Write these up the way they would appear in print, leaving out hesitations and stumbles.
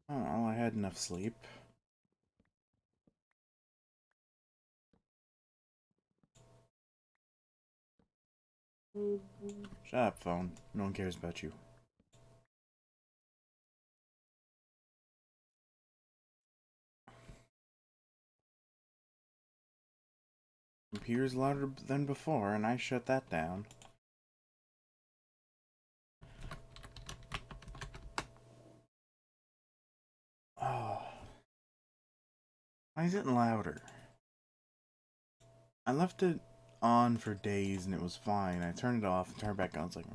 Oh, I had enough sleep. Shut up, phone. No one cares about you. Computer's louder than before, and I shut that down. Oh, why is it louder? I left it on for days and it was fine. I turned it off and turned it back on. It's like,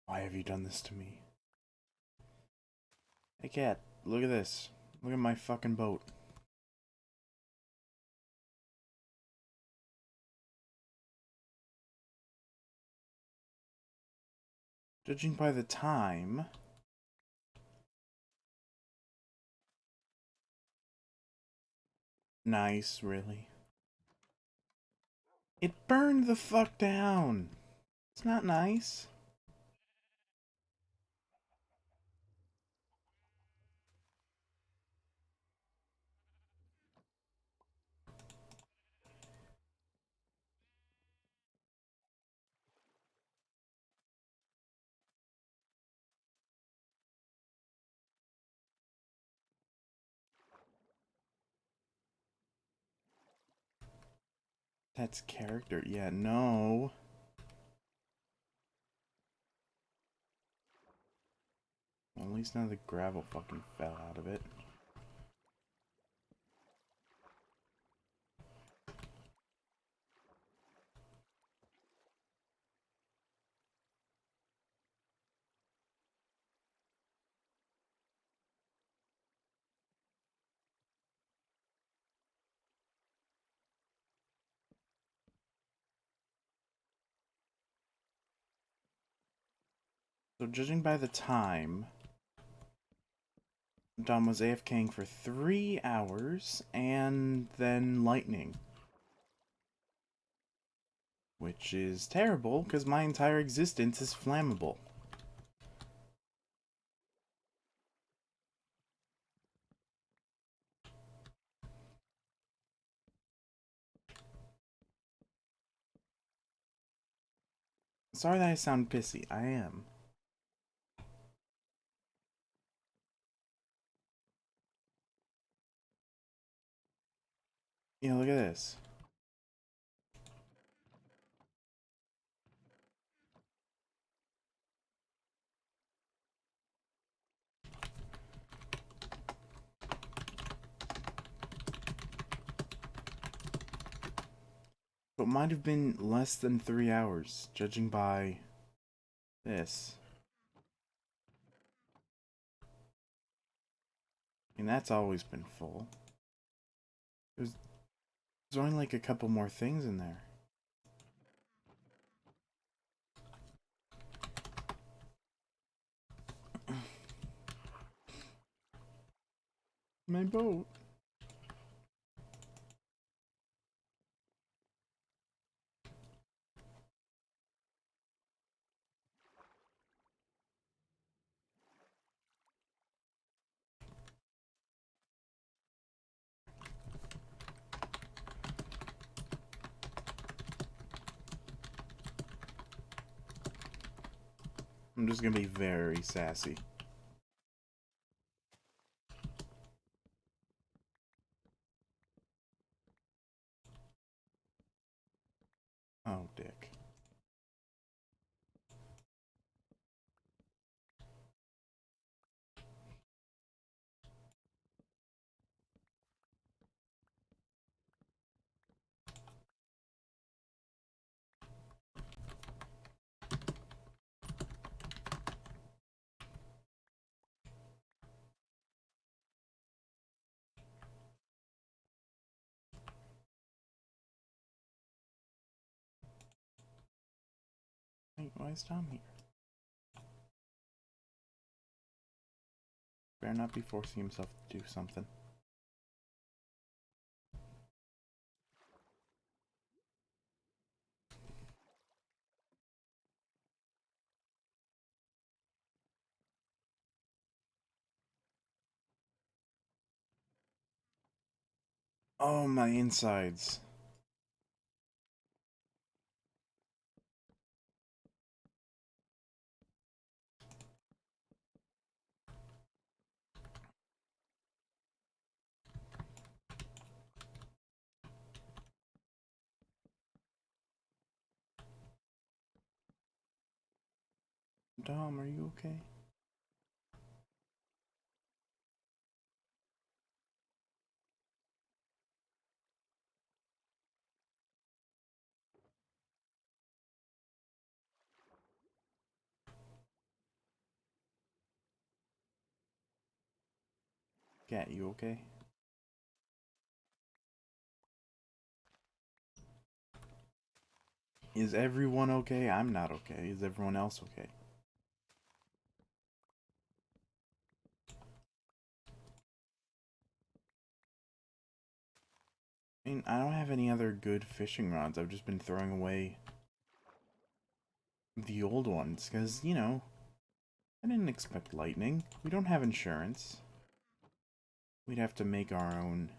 why have you done this to me? Hey cat, look at this. Look at my fucking boat. Judging by the time... Nice, really. It burned the fuck down! It's not nice. That's character. Yeah, no. Well, at least now the gravel fucking fell out of it. So judging by the time, Dom was AFKing for 3 hours, and then lightning. Which is terrible, because my entire existence is flammable. Sorry that I sound pissy. I am. You know, look at this. It might have been less than 3 hours, judging by this. I mean, that's always been full. There's only like a couple more things in there. My boat. I'm just gonna be very sassy. Oh, dick. Wait, why is Tom here? Better not be forcing himself to do something. Oh, my insides. Dom, are you okay? Cat, you okay? Is everyone okay? I'm not okay. Is everyone else okay? I mean, I don't have any other good fishing rods. I've just been throwing away the old ones, because, you know, I didn't expect lightning. We don't have insurance. We'd have to make our own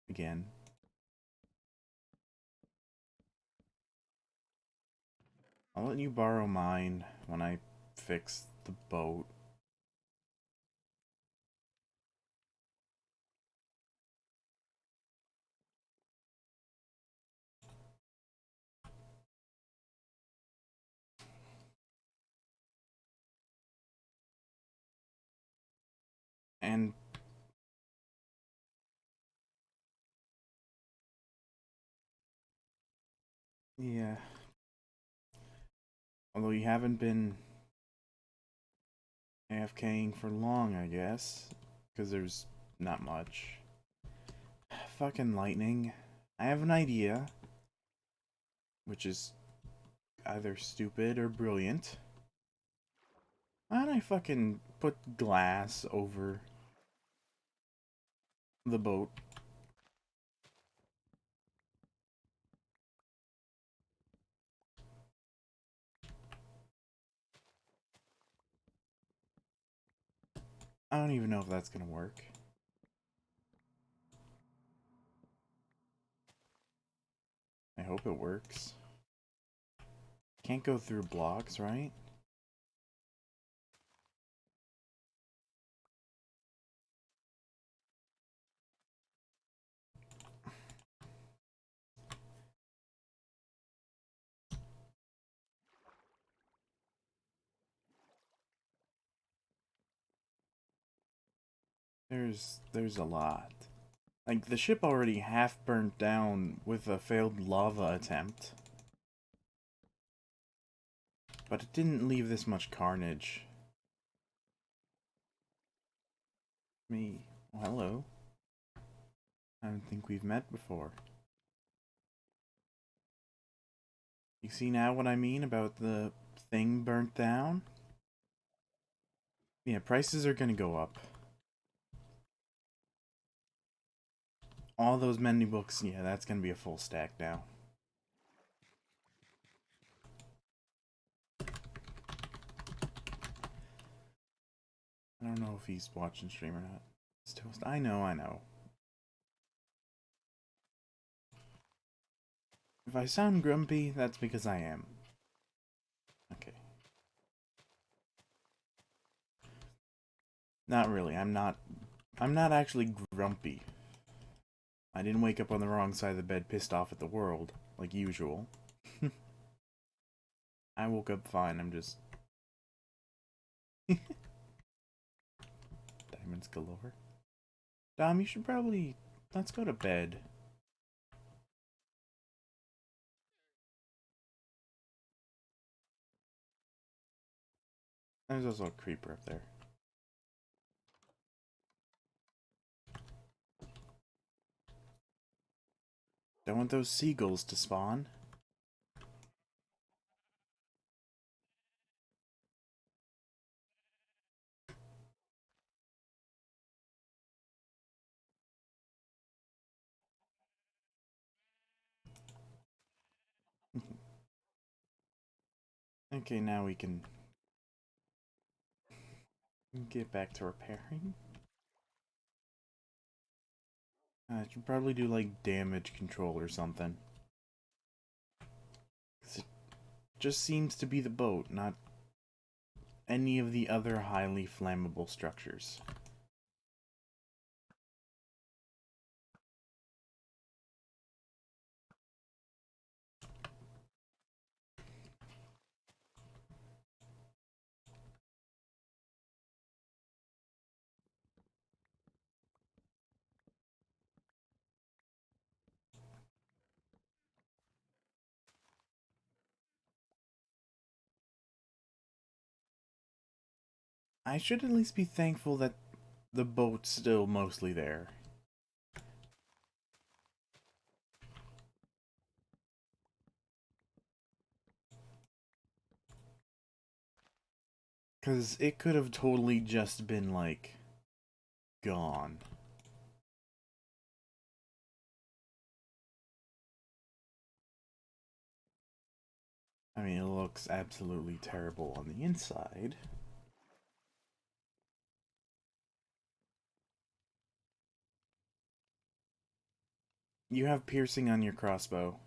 again. I'll let you borrow mine when I fix the boat. And yeah, although you haven't been AFKing for long, I guess, because there's not much. Fucking lightning. I have an idea, which is either stupid or brilliant. Why don't I fucking put glass over the boat? I don't even know if that's gonna work. I hope it works. Can't go through blocks, right? There's a lot. Like, the ship already half burnt down with a failed lava attempt. But it didn't leave this much carnage. Me. Well, hello. I don't think we've met before. You see now what I mean about the thing burnt down? Yeah, prices are gonna go up. All those menu books, yeah, that's gonna be a full stack now. I don't know if he's watching stream or not. It's toast. I know, I know. If I sound grumpy, that's because I am. Okay. Not really. I'm not actually grumpy. I didn't wake up on the wrong side of the bed pissed off at the world, like usual. I woke up fine, I'm just diamonds galore. Dom, you should probably let's go to bed. There's also a creeper up there. Don't want those seagulls to spawn. Okay, now we can get back to repairing. I should probably do like damage control or something. 'Cause it just seems to be the boat, not any of the other highly flammable structures. I should at least be thankful that the boat's still mostly there. Because it could have totally just been, like, gone. I mean, it looks absolutely terrible on the inside. You have piercing on your crossbow.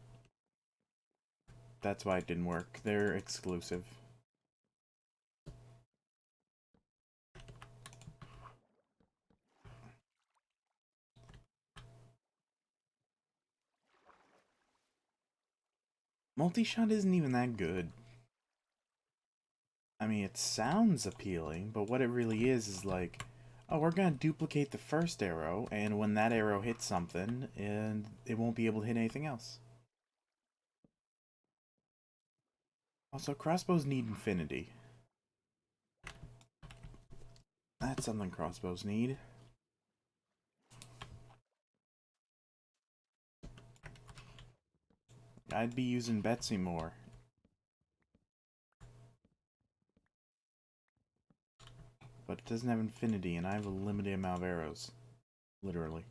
That's why it didn't work. They're exclusive. Multi-shot isn't even that good. I mean, it sounds appealing, but what it really is like, oh, we're gonna duplicate the first arrow, and when that arrow hits something, and it won't be able to hit anything else. Also, crossbows need infinity. That's something crossbows need. I'd be using Betsy more. But it doesn't have infinity, and I have a limited amount of arrows. Literally.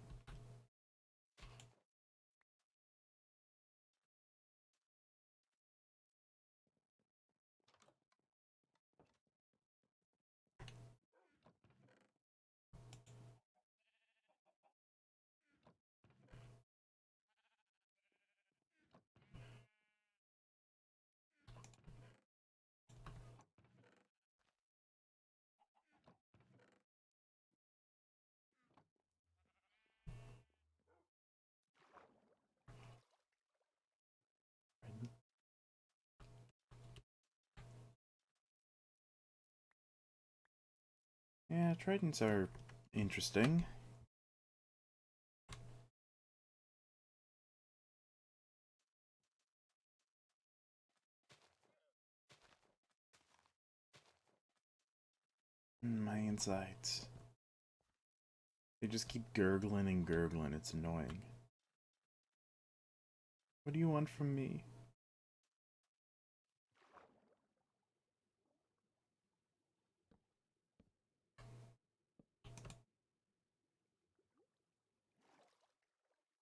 Yeah, tridents are interesting. My insides. They just keep gurgling and gurgling. It's annoying. What do you want from me?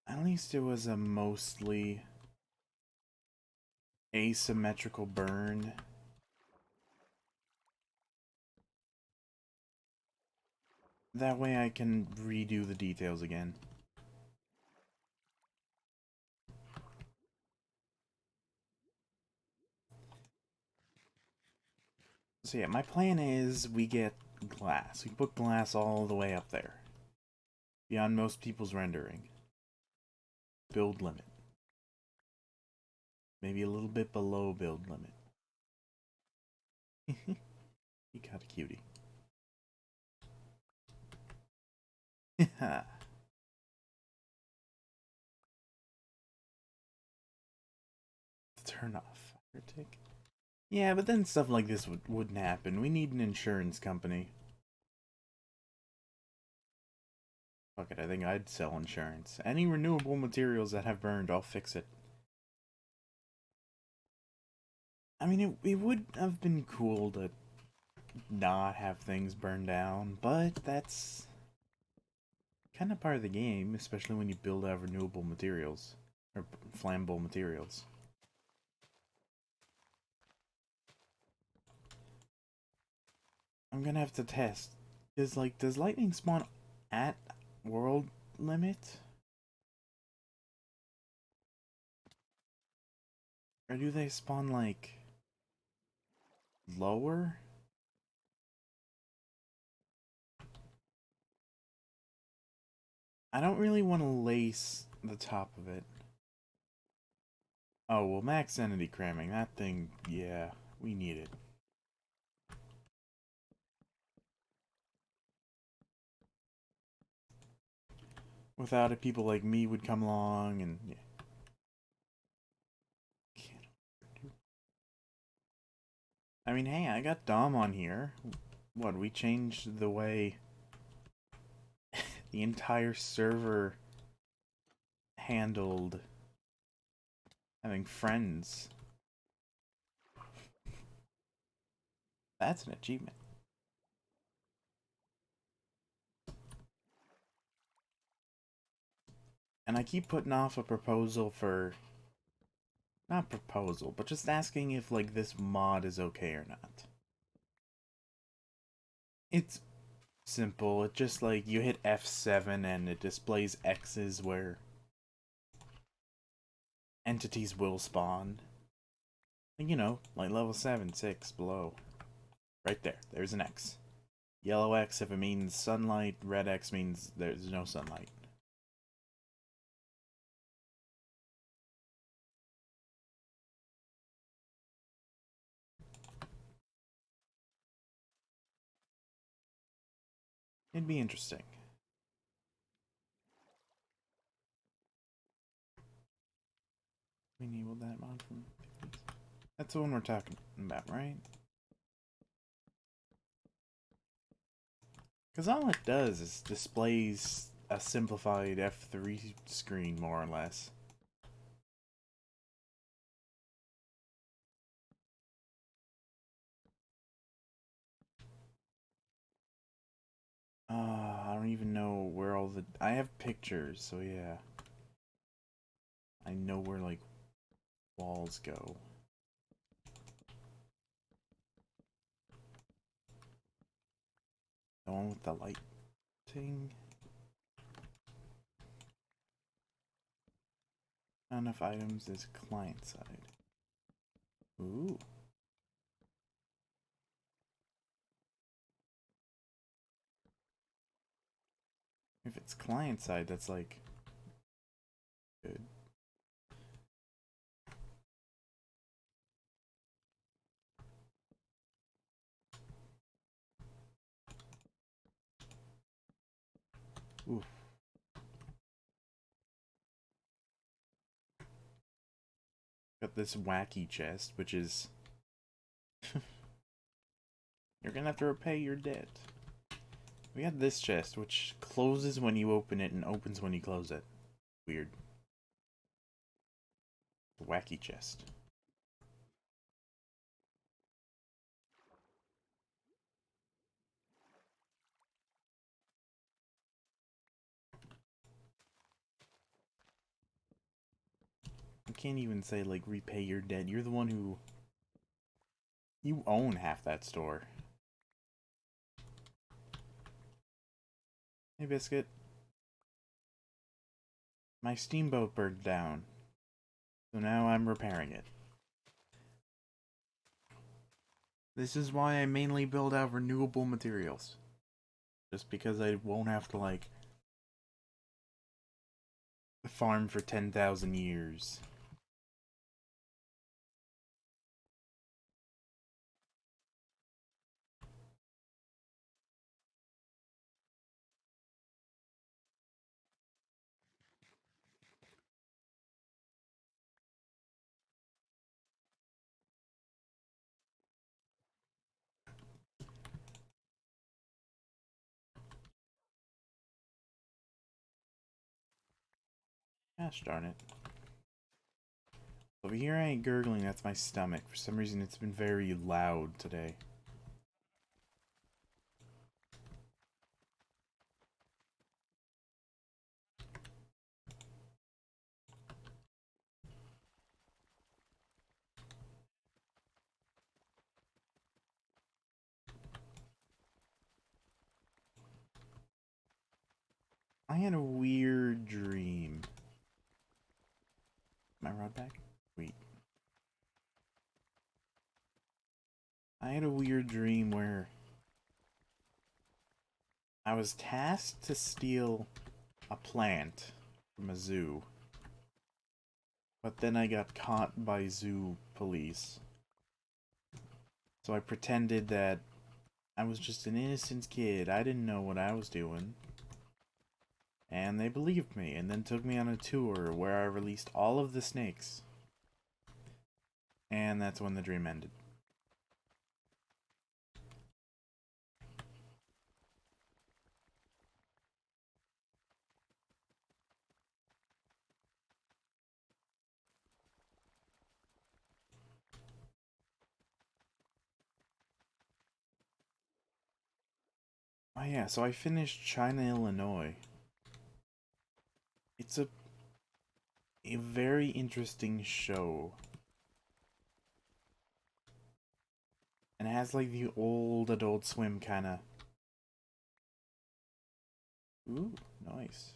At least it was a mostly asymmetrical burn. That way I can redo the details again. So yeah, my plan is we get glass. We put glass all the way up there. Beyond most people's rendering. Build limit. Maybe a little bit below build limit. You got a cutie. Turn off. Critic. Yeah, but then stuff like this wouldn't happen. We need an insurance company. Fuck it, I think I'd sell insurance. Any renewable materials that have burned, I'll fix it. I mean, it would have been cool to not have things burn down, but that's kind of part of the game, especially when you build out renewable materials. Or flammable materials. I'm gonna have to test. Does lightning spawn at world limit? Or do they spawn, like, lower? I don't really want to lace the top of it. Oh, well, max sanity cramming. That thing, yeah, we need it. Without it, people like me would come along and... Yeah. I mean, hey, I got Dom on here. What, we changed the way the entire server handled having friends. That's an achievement. And I keep putting off a proposal for... Not proposal, but just asking if, like, this mod is okay or not. It's simple. It just, like, you hit F7 and it displays X's where entities will spawn. And, you know, like level 7, 6, below. Right there. There's an X. Yellow X if it means sunlight, red X means there's no sunlight. It'd be interesting. We enabled that mod from... That's the one we're talking about, right? Because all it does is displays a simplified F3 screen, more or less. I don't even know where all the... I have pictures, so yeah. I know where, like, walls go. The one with the lighting. Not enough items is client side. Ooh. If it's client side, that's like good. Oof. Got this wacky chest, which is... You're gonna have to repay your debt. We got this chest, which closes when you open it and opens when you close it. Weird. Wacky chest. You can't even say, like, repay your debt. You're the one who... You own half that store. Hey, Biscuit. My steamboat burned down. So now I'm repairing it. This is why I mainly build out renewable materials. Just because I won't have to, like, farm for 10,000 years. Gosh darn it. Over here I ain't gurgling, that's my stomach. For some reason it's been very loud today. I had a weird dream. My rod back? Wait. I had a weird dream where I was tasked to steal a plant from a zoo, but then I got caught by zoo police. So I pretended that I was just an innocent kid. I didn't know what I was doing. And they believed me and then took me on a tour where I released all of the snakes. And that's when the dream ended. Oh yeah, so I finished China, Illinois. It's a very interesting show. And it has like the old Adult Swim kind of. Ooh, nice.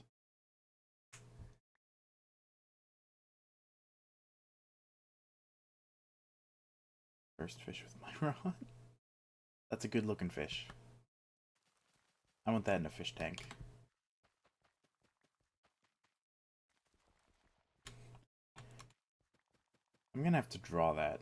First fish with my rod. That's a good looking fish. I want that in a fish tank. I'm gonna have to draw that.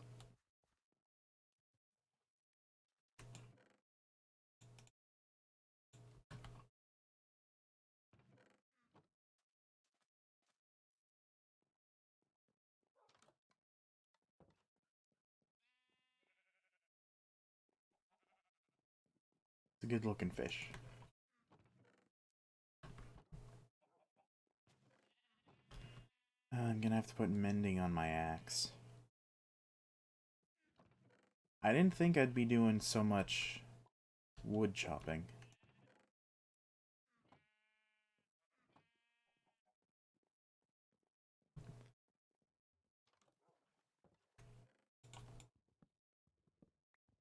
It's a good looking fish. I'm gonna have to put mending on my axe. I didn't think I'd be doing so much wood chopping.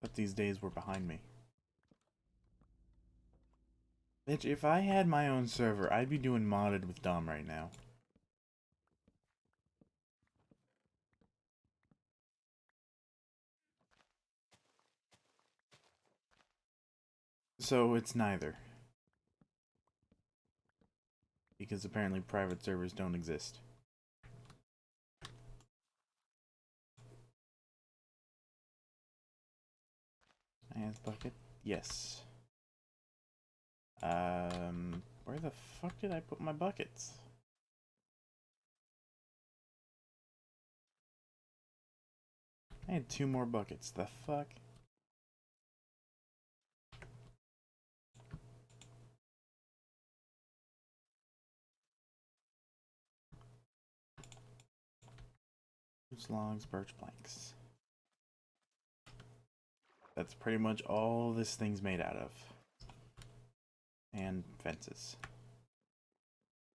But these days were behind me. Bitch, if I had my own server, I'd be doing modded with Dom right now. So it's neither. Because apparently private servers don't exist. I have bucket? Yes. Where the fuck did I put my buckets? I had 2 more buckets. The fuck? Spruce logs, birch planks. That's pretty much all this thing's made out of. And fences.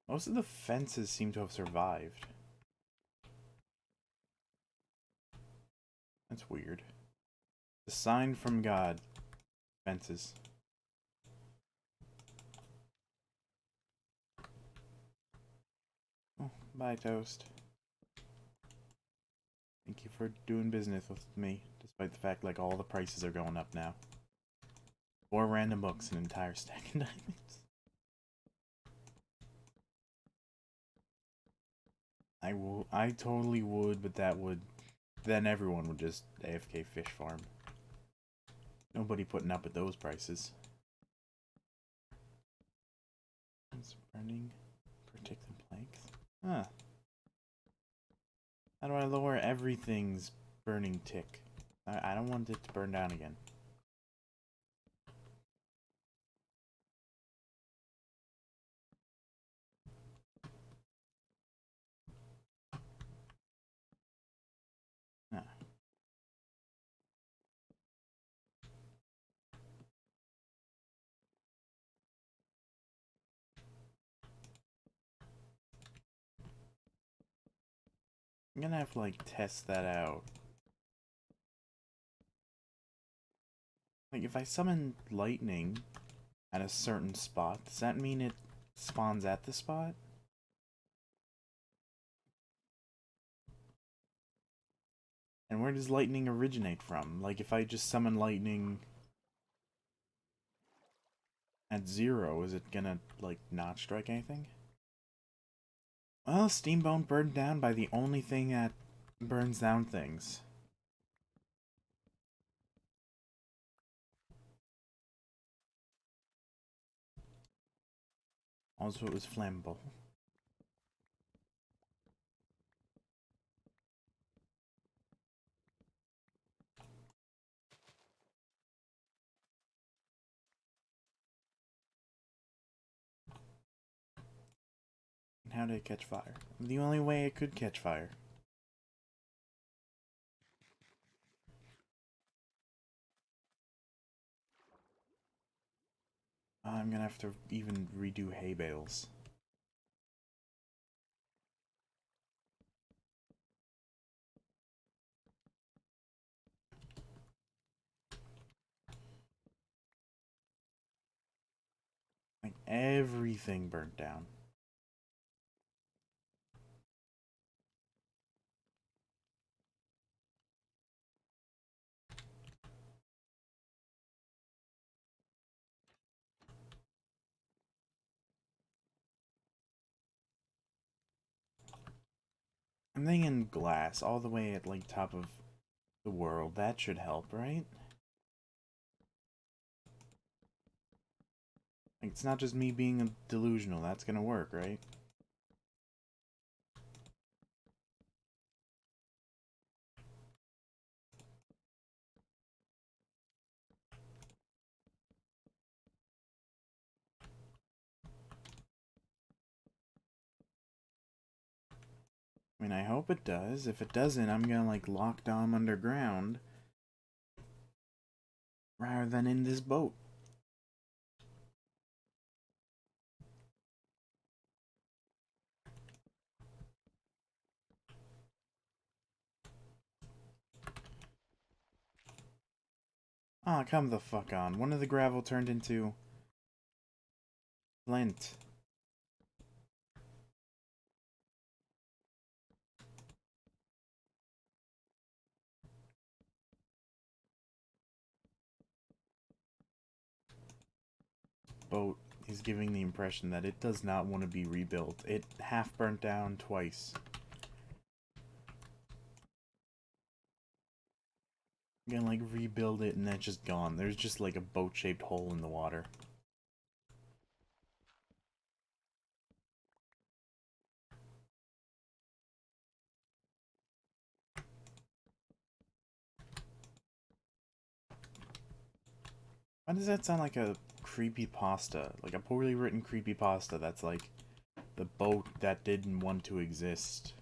Most of the fences seem to have survived. That's weird. The sign from God. Fences. Oh, bye, Toast. Thank you for doing business with me, despite the fact like all the prices are going up now. 4 random books, an entire stack of diamonds. I totally would, but that would, then everyone would just AFK fish farm. Nobody putting up with those prices. It's burning, protect the planks. Huh. How do I lower everything's burning tick? I don't want it to burn down again. Nah. I'm gonna have to like test that out. Like if I summon lightning at a certain spot, does that mean it spawns at the spot? And where does lightning originate from? Like, if I just summon lightning at 0, is it gonna, like, not strike anything? Well, Steamboat burned down by the only thing that burns down things. Also, it was flammable. And how did it catch fire? The only way it could catch fire. I'm gonna have to even redo hay bales. Like, everything burnt down. I'm thinking glass, all the way at, like, top of the world. That should help, right? Like, it's not just me being delusional. That's gonna work, right? I mean, I hope it does. If it doesn't, I'm gonna, like, lock Dom underground rather than in this boat. Ah, oh, come the fuck on. One of the gravel turned into flint. Boat is giving the impression that it does not want to be rebuilt. It half burnt down twice. I'm gonna, like, rebuild it and then it's just gone. There's just, like, a boat-shaped hole in the water. Why does that sound like a creepy pasta? Like a poorly written creepy pasta that's like the boat that didn't want to exist.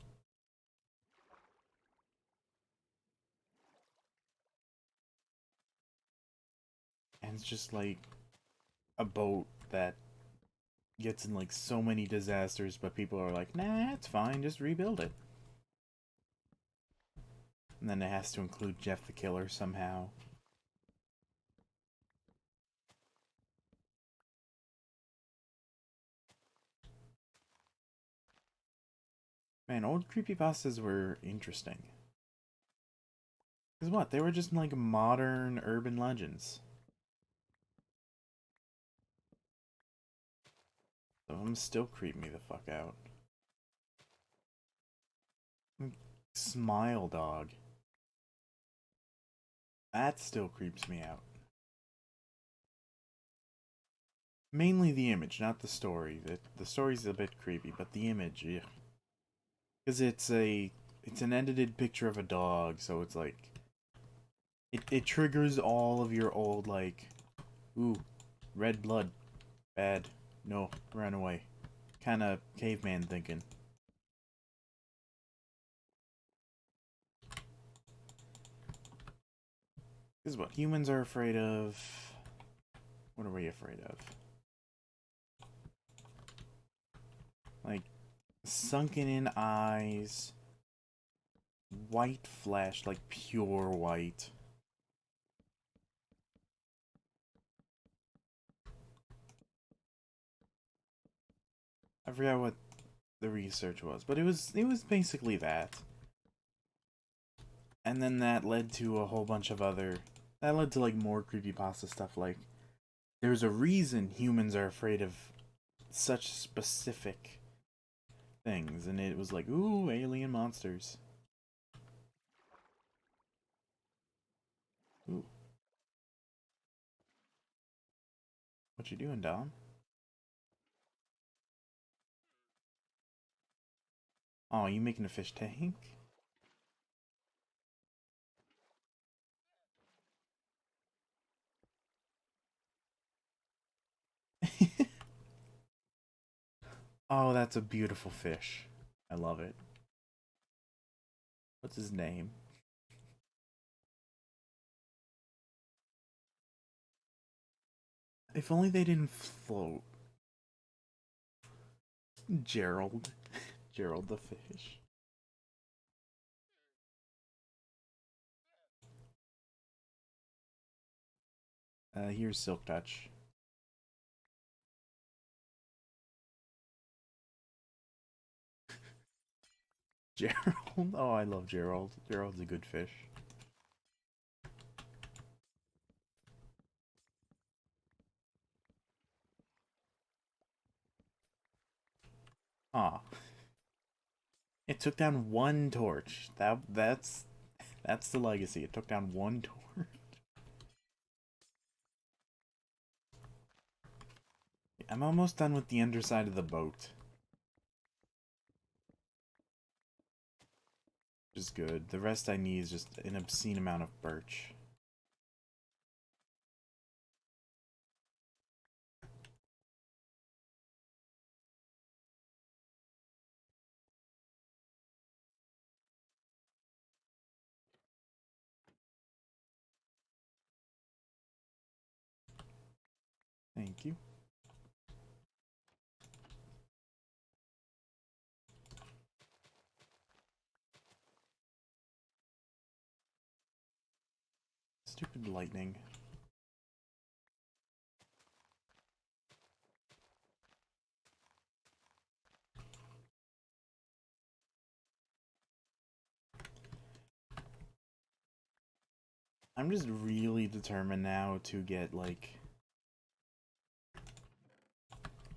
And it's just like a boat that gets in, like, so many disasters, but people are like, nah, it's fine, just rebuild it. And then it has to include Jeff the Killer somehow. Man, old creepypastas were interesting. Because what? They were just, like, modern urban legends. Some of them still creep me the fuck out. Smile Dog. That still creeps me out. Mainly the image, not the story. The story's a bit creepy, but the image, yeah. Because it's an edited picture of a dog, so it's like it triggers all of your old, like, ooh, red blood, bad, no, run away, kind of caveman thinking. This is what humans are afraid of. What are we afraid of? Like, sunken in eyes, white flesh, like pure white. I forgot what the research was, but it was basically that. And then that led to a whole bunch of other... That led to, like, more creepypasta stuff, like... There's a reason humans are afraid of such specific things. And it was like, ooh, alien monsters. Ooh. What you doing, Dom? Oh, you making a fish tank? Oh, that's a beautiful fish. I love it. What's his name? If only they didn't float. Gerald. Gerald the fish. Here's Silk Touch. Gerald? Oh, I love Gerald. Gerald's a good fish. Aw. It took down one torch. That's the legacy. It took down one torch. I'm almost done with the underside of the boat. Which is good. The rest I need is just an obscene amount of birch. Thank you. Stupid lightning. I'm just really determined now to get, like,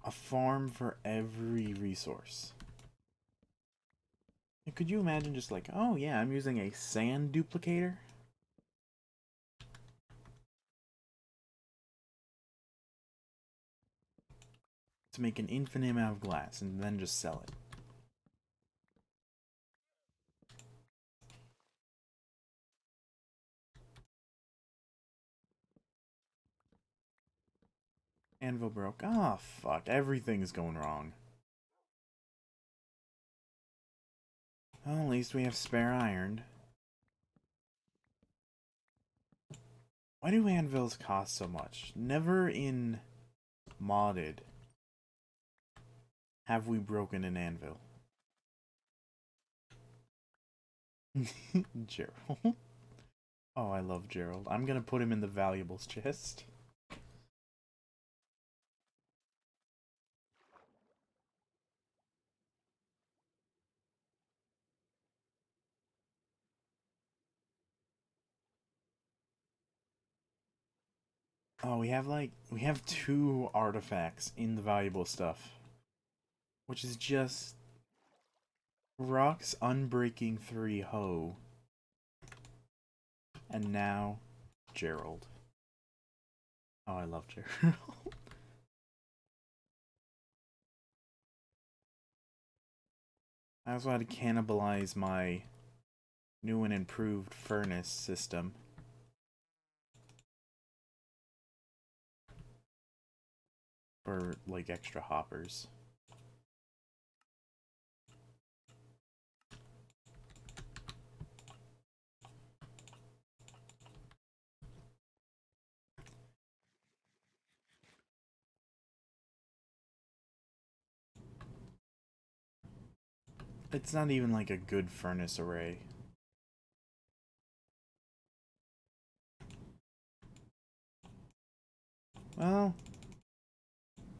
a farm for every resource. And could you imagine just like, oh yeah, I'm using a sand duplicator? To make an infinite amount of glass and then just sell it. Anvil broke. Ah, oh, fuck. Everything's going wrong. Well, at least we have spare iron. Why do anvils cost so much? Never in modded have we broken an anvil. Gerald. Oh, I love Gerald. I'm gonna put him in the valuables chest. Oh, we have two artifacts in the valuable stuff. Which is just Rock's Unbreaking 3 Hoe. And now Gerald. Oh, I love Gerald. I also had to cannibalize my new and improved furnace system. For, like, extra hoppers. It's not even like a good furnace array. Well,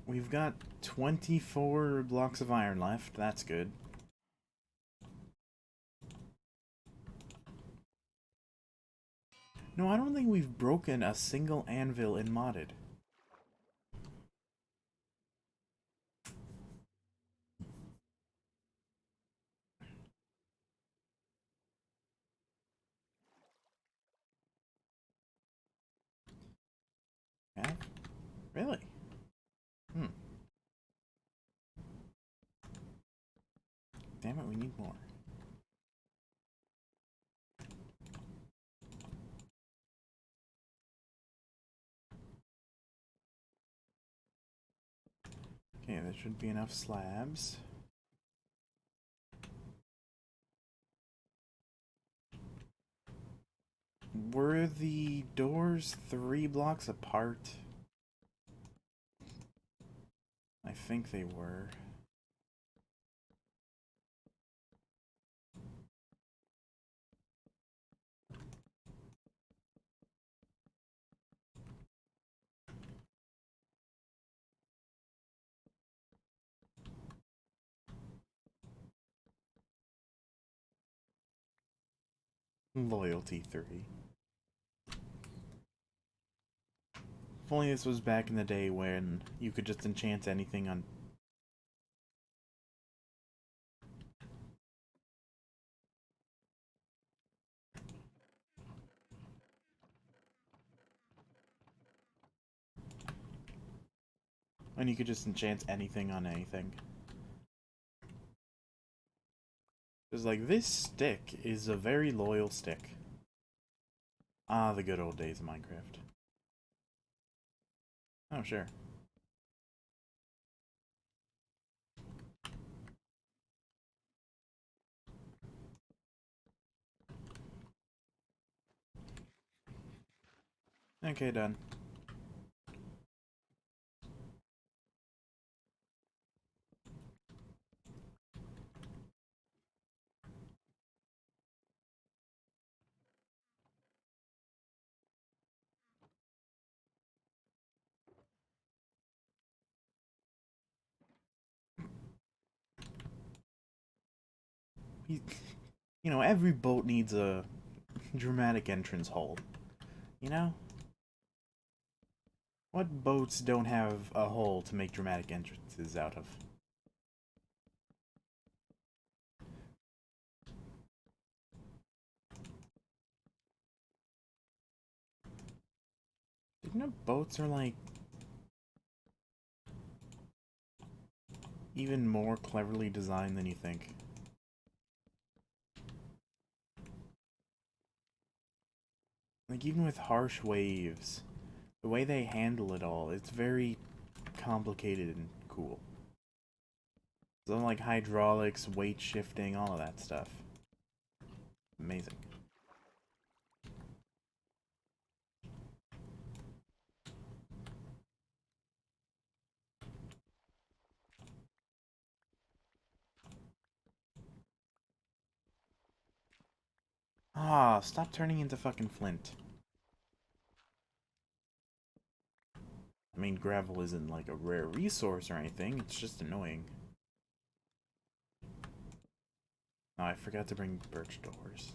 we've got 24 blocks of iron left. That's good. No, I don't think we've broken a single anvil in modded. Yeah? Really? Hmm. Damn it, we need more. Okay, there should be enough slabs. Were the doors 3 blocks apart? I think they were. Loyalty 3. If only this was back in the day when you could just enchant anything on... When you could just enchant anything on anything. It's like, this stick is a very loyal stick. Ah, the good old days of Minecraft. Oh, sure. Okay, done. You know, every boat needs a dramatic entrance hole. You know? What boats don't have a hole to make dramatic entrances out of? Did you know boats are like even more cleverly designed than you think? Like even with harsh waves, the way they handle it all, it's very complicated and cool. So like hydraulics, weight shifting, all of that stuff. Amazing. Ah, stop turning into fucking flint. I mean, gravel isn't like a rare resource or anything, it's just annoying. Oh, I forgot to bring birch doors.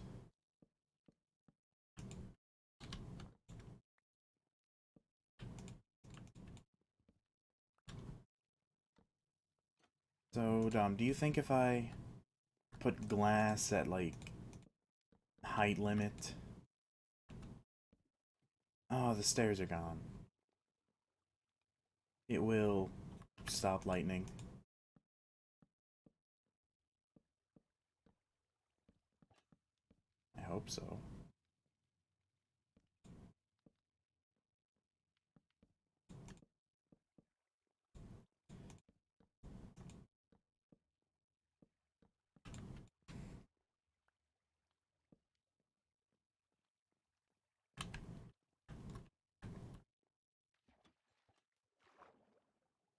So, Dom, do you think if I put glass at, like, height limit... Oh, the stairs are gone. It will stop lightning. I hope so.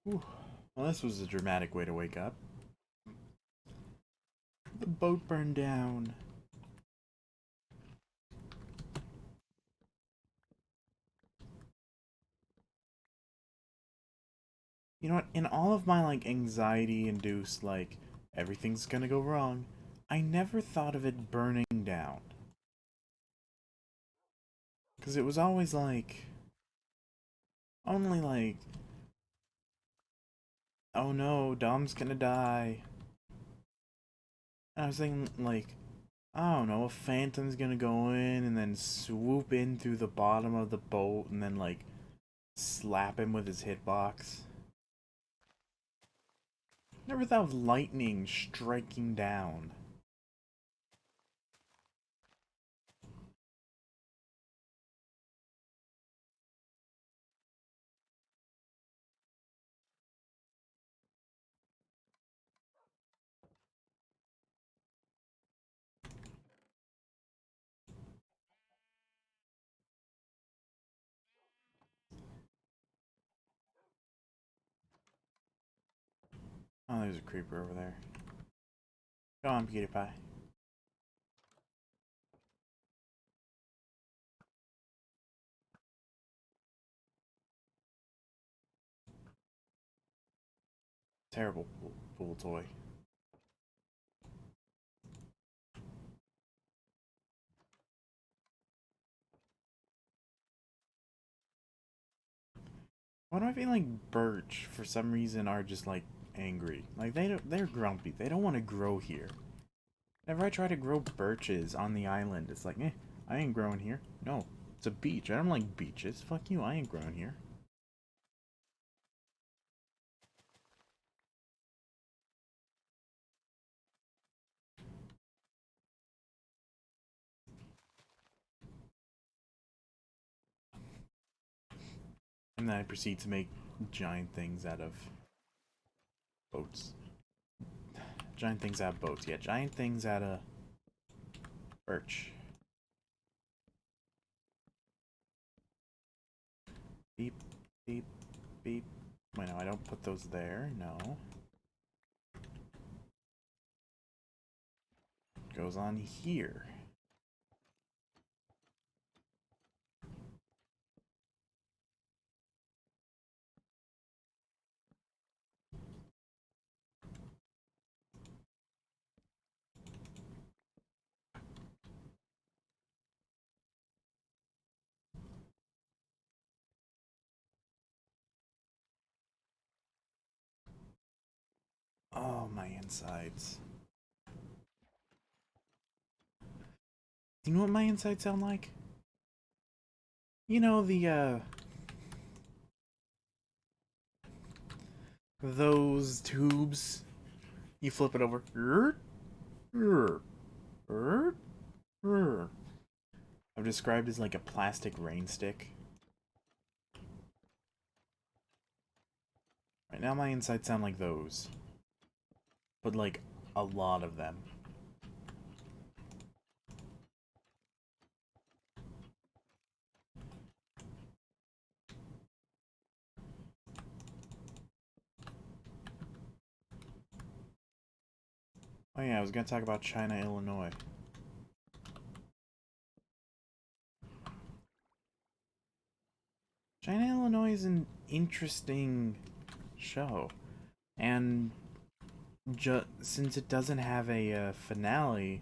Whew. Well, this was a dramatic way to wake up. The boat burned down. You know what? In all of my, like, anxiety-induced, like, everything's gonna go wrong, I never thought of it burning down. Because it was always like, only like, oh no, Dom's gonna die. And I was thinking, like, I don't know, a phantom's gonna go in and then swoop in through the bottom of the boat and then, like, slap him with his hitbox. Never thought of lightning striking down. Oh, there's a creeper over there. Go on, PewDiePie. Terrible pool toy. Why do I feel like birch, for some reason, are just, like, angry? Like, they're grumpy. They don't want to grow here. Whenever I try to grow birches on the island, it's like, I ain't growing here. No, it's a beach. I don't like beaches. Fuck you, I ain't growing here. And then I proceed to make giant things out of boats. Giant things out of boats. Yeah, giant things out of birch. Beep, beep, beep. Wait, no, I don't put those there. No. Goes on here. Oh, my insides. Do you know what my insides sound like? You know, those tubes. You flip it over. I've described as like a plastic rain stick. Right now my insides sound like those. But like a lot of them. Oh yeah, I was gonna talk about China, Illinois. China, Illinois is an interesting show. And since it doesn't have a finale,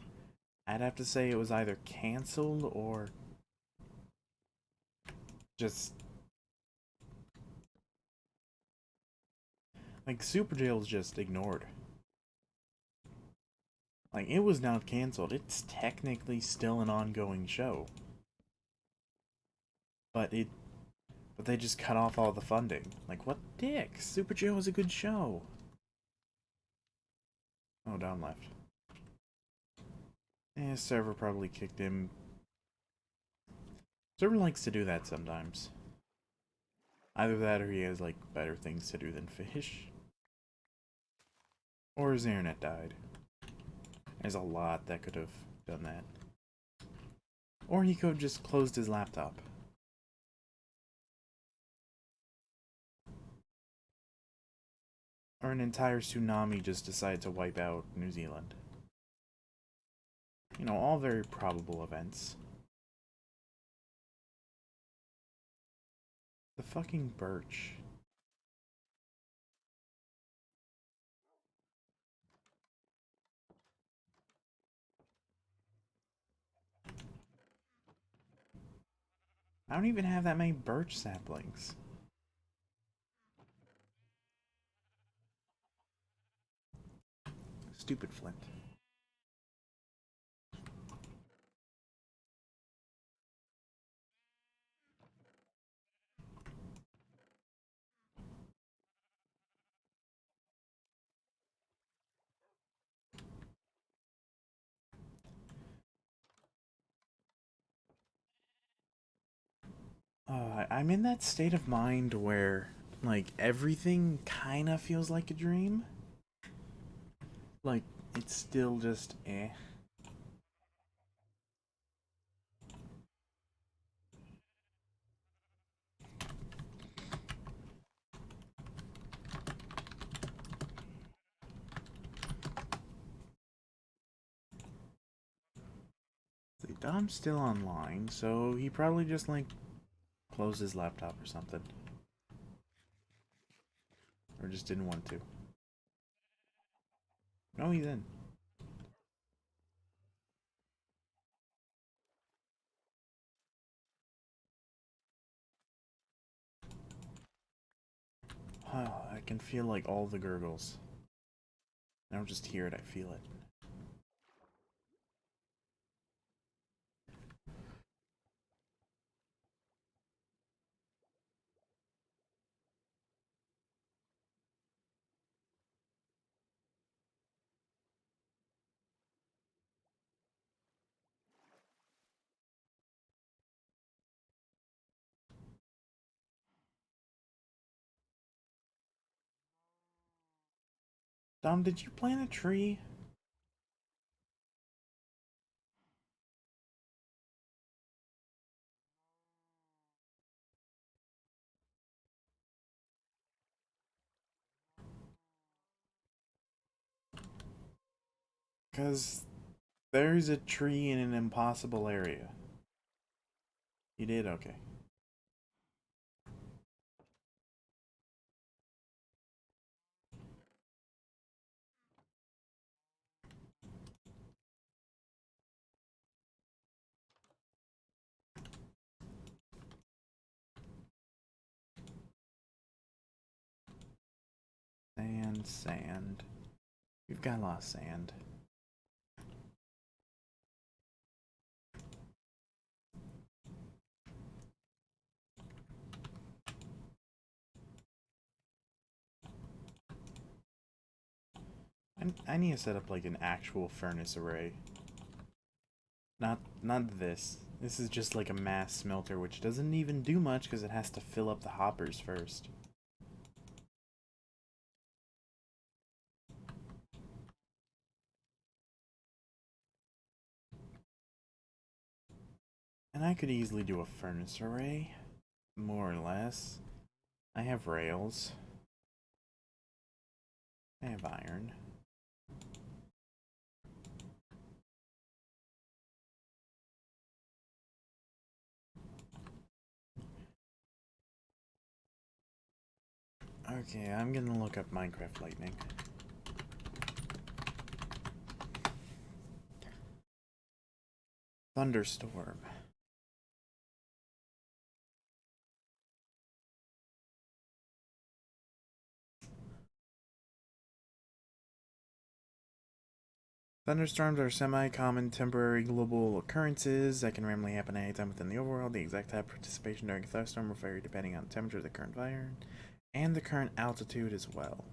I'd have to say it was either canceled or just like Super Jail was just ignored. Like it was not canceled. It's technically still an ongoing show. But they just cut off all the funding. Like what dick? Super Jail was a good show. Oh, down left. Server probably kicked him. Server likes to do that sometimes. Either that or he has like better things to do than fish. Or his internet died. There's a lot that could have done that. Or he could have just closed his laptop. Or an entire tsunami just decided to wipe out New Zealand. You know, all very probable events. The fucking birch. I don't even have that many birch saplings. Stupid Flint. I'm in that state of mind where, like, everything kind of feels like a dream. Like, it's still just eh. See, Dom's still online, so he probably just, like, closed his laptop or something. Or just didn't want to. No, he's in. I can feel, like, all the gurgles. I don't just hear it, I feel it. Dom, did you plant a tree? Because there's a tree in an impossible area. You did? Okay. Sand, sand. We've got a lot of sand. I need to set up like an actual furnace array. Not this. This is just like a mass smelter, which doesn't even do much because it has to fill up the hoppers first. And I could easily do a furnace array, more or less. I have rails. I have iron. Okay, I'm gonna look up Minecraft Lightning. Thunderstorm. Thunderstorms are semi-common temporary global occurrences that can randomly happen at any time within the overworld. The exact type of participation during a thunderstorm will vary depending on the temperature of the current environment and the current altitude as well.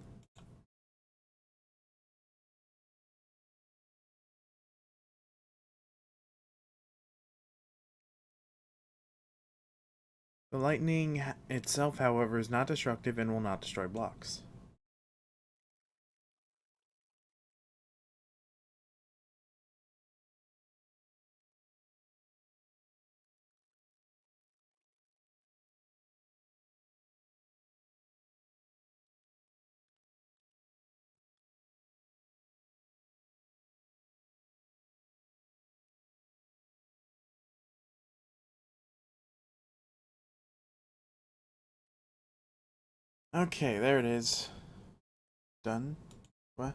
The lightning itself, however, is not destructive and will not destroy blocks. Okay, there it is. Done? What?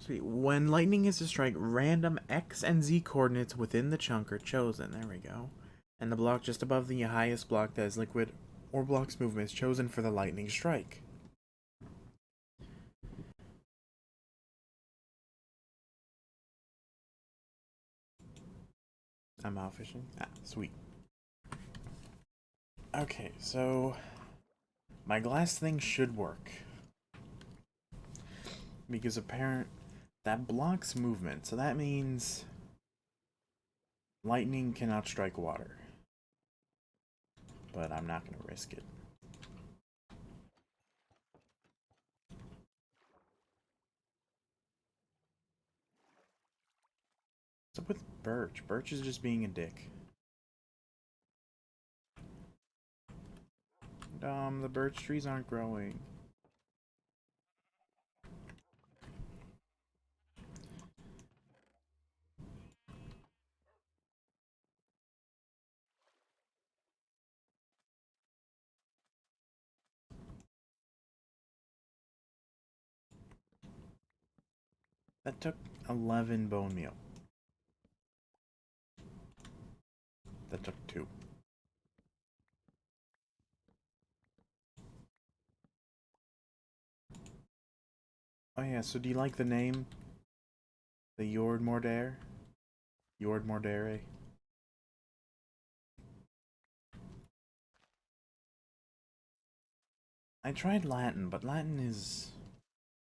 Sweet. When lightning is to strike, random X and Z coordinates within the chunk are chosen. There we go. And the block just above the highest block that is liquid or blocks movement is chosen for the lightning strike. I'm out fishing. Ah, sweet. Okay, so my glass thing should work. Because apparent that blocks movement, so that means lightning cannot strike water. But I'm not gonna risk it. What's up with Birch? Birch is just being a dick. The birch trees aren't growing. That took 11 bone meal. That took 2. Oh yeah, so do you like the name? The Yord Mordare? Yord Mordare? I tried Latin, but Latin is...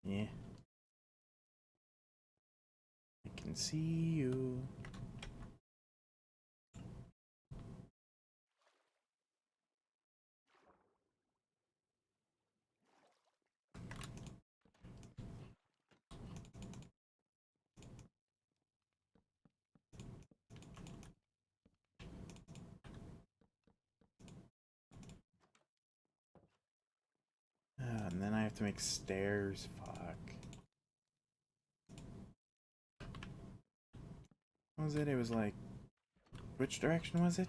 yeah. I can see you. And then I have to make stairs. Fuck. What was it? It was like... which direction was it?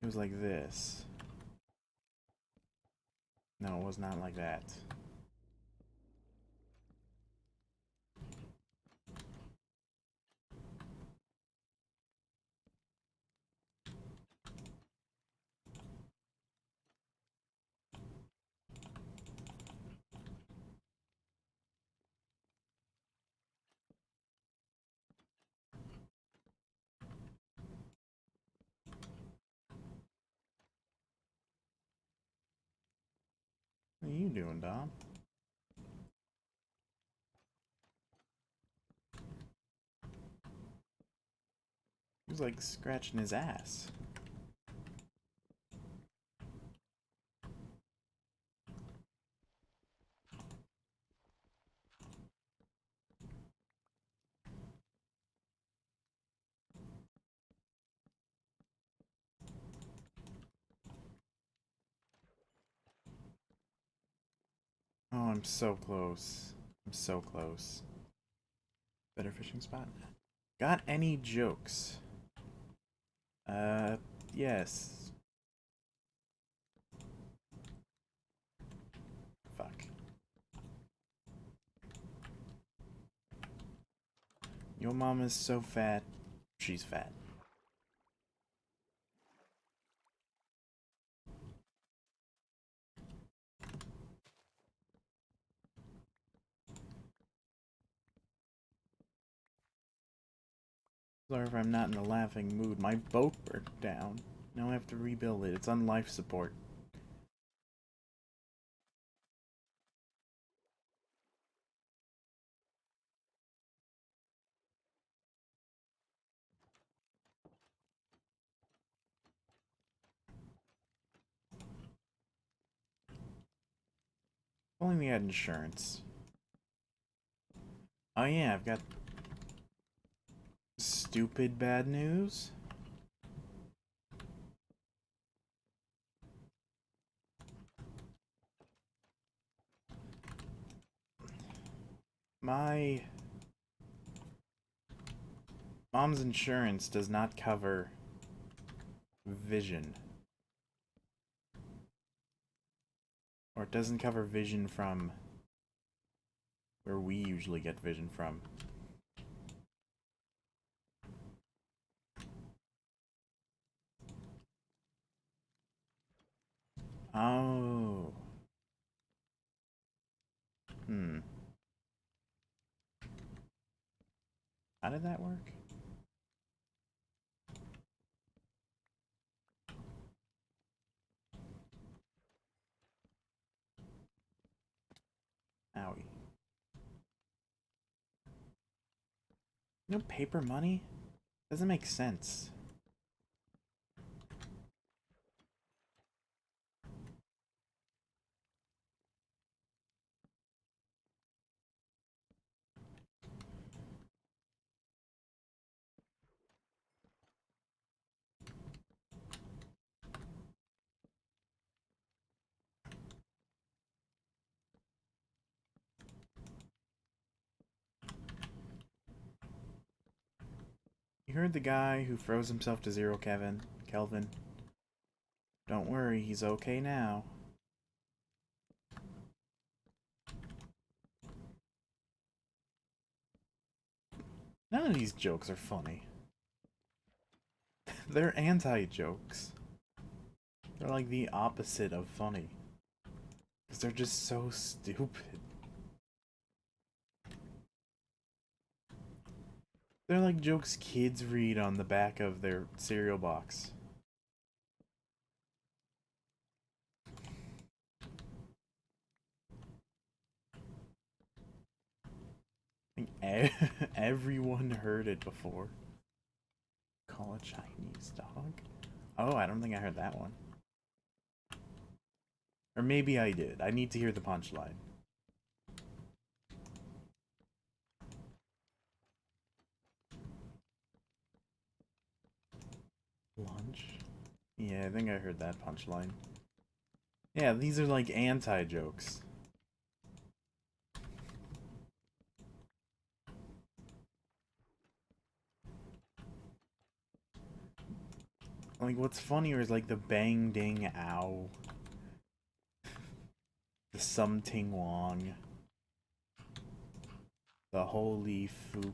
It was like this. No, it was not like that. What are you doing, Dom? He was like scratching his ass. Oh, I'm so close. I'm so close. Better fishing spot. Got any jokes? Yes. Fuck. Your mom is so fat. She's fat. Sorry if I'm not in a laughing mood. My boat broke down. Now I have to rebuild it. It's on life support. Only we had insurance. Oh yeah, I've got stupid bad news. My mom's insurance does not cover vision. Or it doesn't cover vision from where we usually get vision from. Oh. Hmm. How did that work? Owie. No paper money? Doesn't make sense. You heard the guy who froze himself to zero, Kelvin. Don't worry, he's okay now. None of these jokes are funny. They're anti-jokes. They're like the opposite of funny. Because they're just so stupid. They're like jokes kids read on the back of their cereal box. Everyone heard it before. Call a Chinese dog? Oh, I don't think I heard that one. Or maybe I did. I need to hear the punchline. Lunch? Yeah, I think I heard that punchline. Yeah, these are like anti-jokes. Like, what's funnier is like the bang ding ow. The something wong. The holy fook.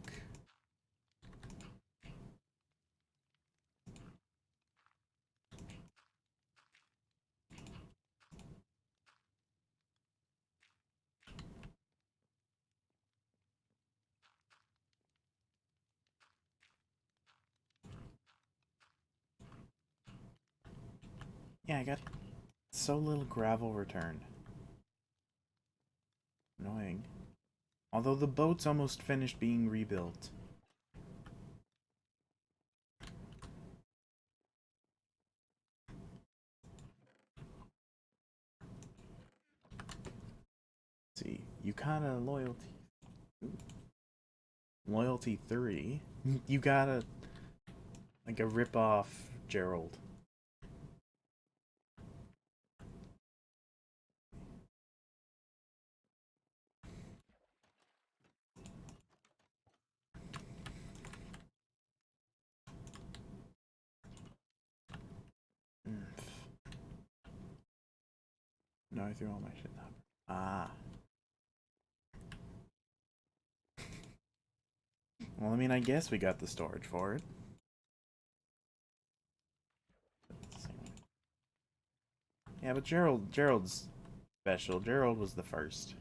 Yeah, I got so little gravel return. Annoying. Although the boat's almost finished being rebuilt. Let's see, Yukata loyalty. Ooh. Loyalty 3. You gotta like a rip-off Gerald. No, I threw all my shit out. Ah. Well, I mean, I guess we got the storage for it. Yeah, but Gerald's special. Gerald was the first.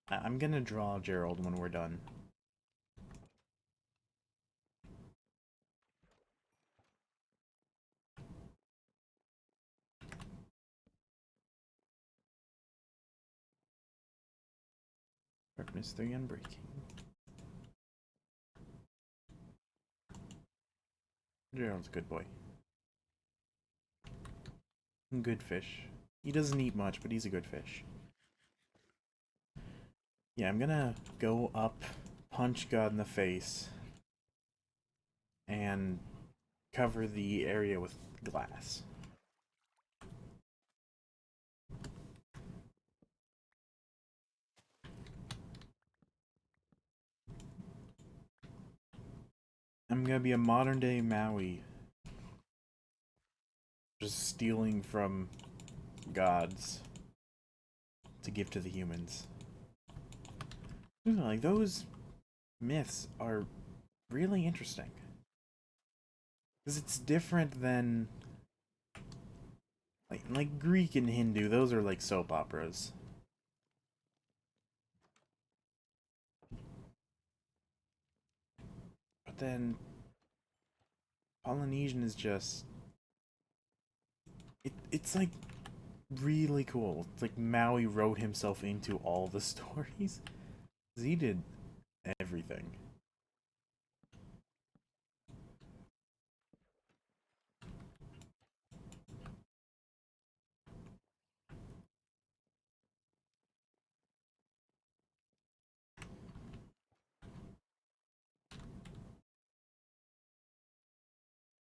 I'm gonna draw Gerald when we're done. Sharpness 3 on breaking. Gerald's a good boy. Good fish. He doesn't eat much, but he's a good fish. Yeah, I'm gonna go up, punch God in the face, and cover the area with glass. I'm gonna be a modern day Maui. Just stealing from gods. to give to the humans. Like, those myths are really interesting. Because it's different than... Like Greek and Hindu, those are like soap operas. But then... Polynesian is just... It's like really cool. It's like Maui wrote himself into all the stories. He did everything.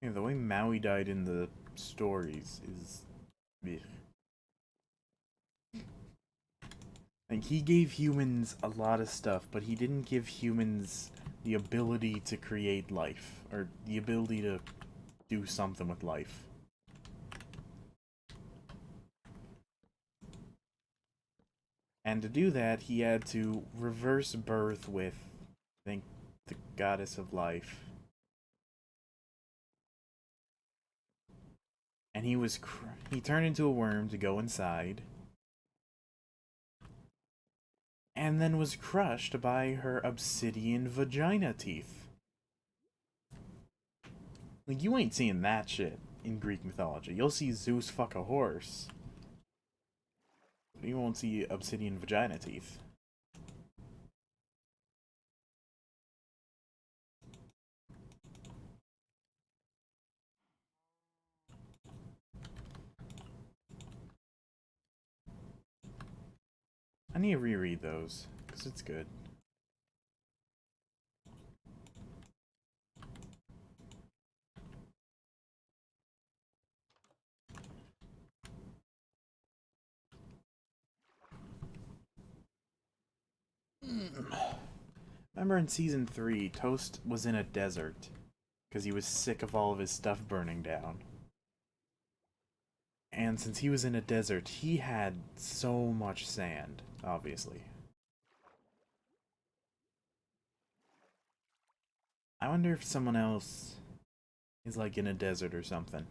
Yeah, the way Maui died in the stories is... Ugh. Like, he gave humans a lot of stuff, but he didn't give humans the ability to create life, or the ability to do something with life. And to do that, he had to reverse birth with, I think, the goddess of life. And he turned into a worm to go inside, and then was crushed by her obsidian vagina teeth. Like, you ain't seeing that shit in Greek mythology. You'll see Zeus fuck a horse. You won't see obsidian vagina teeth. I need to reread those, because it's good. Remember in season 3, Toast was in a desert because he was sick of all of his stuff burning down. And since he was in a desert, he had so much sand, obviously. I wonder if someone else is like in a desert or something.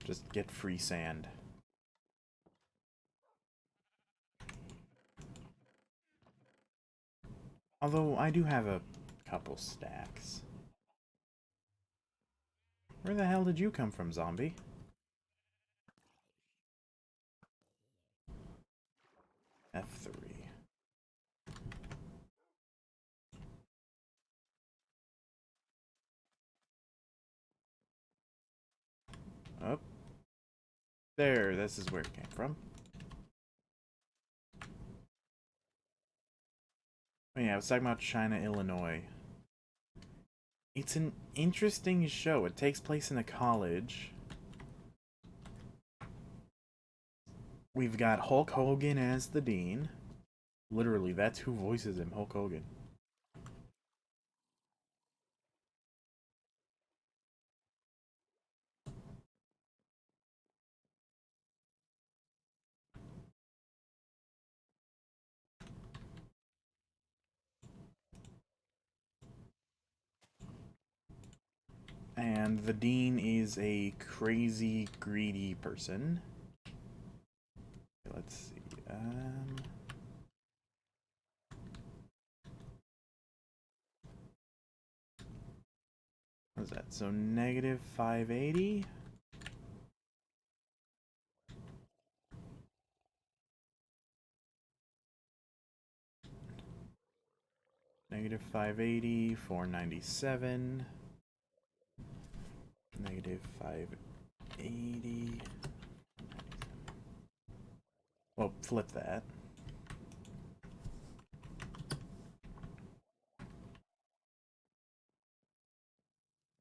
Just get free sand. Although I do have a couple stacks. Where the hell did you come from, zombie? F3. Oh. There, this is where it came from. Oh yeah, I was talking about China, Illinois. It's an interesting show. It takes place in a college. We've got Hulk Hogan as the dean. Literally, that's who voices him, Hulk Hogan. And the dean is a crazy, greedy person. Let's see. What is that? So negative 580. Negative 580, 497. Negative 580. Well, flip that.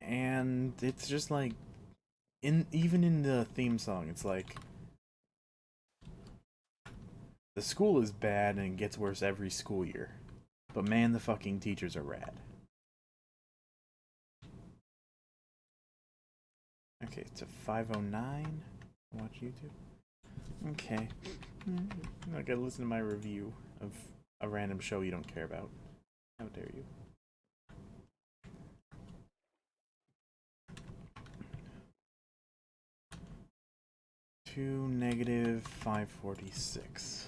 And it's just like, even in the theme song, it's like, the school is bad and it gets worse every school year. But man, the fucking teachers are rad. Okay, it's a 509. Watch YouTube. Okay. I'm not gonna listen to my review of a random show you don't care about. How dare you? To negative 546.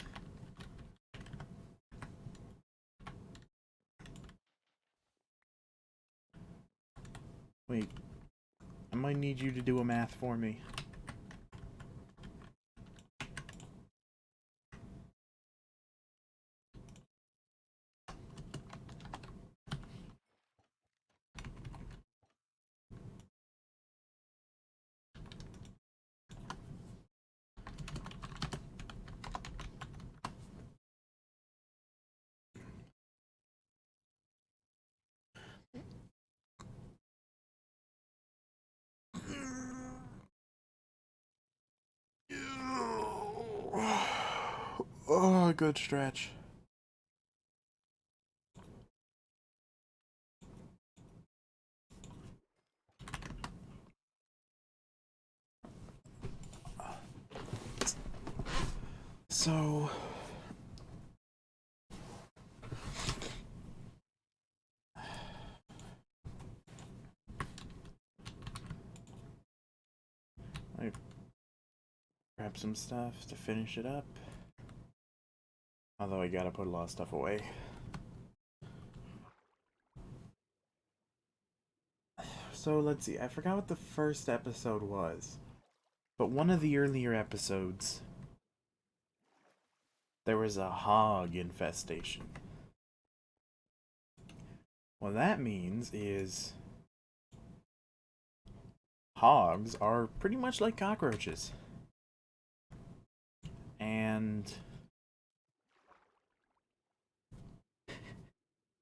Wait, I might need you to do a math for me. Oh, good stretch. So, I grab some stuff to finish it up. Although I gotta put a lot of stuff away. So let's see, I forgot what the first episode was. But one of the earlier episodes, there was a hog infestation. What that means is hogs are pretty much like cockroaches. And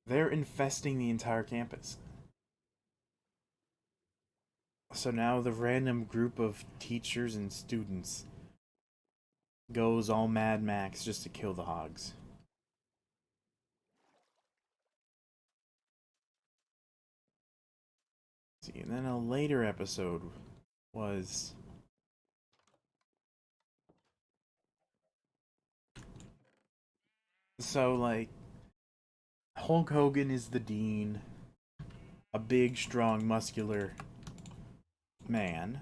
they're infesting the entire campus. So now the random group of teachers and students goes all Mad Max just to kill the hogs. See, and then a later episode was so like Hulk Hogan is the dean, a big, strong, muscular man.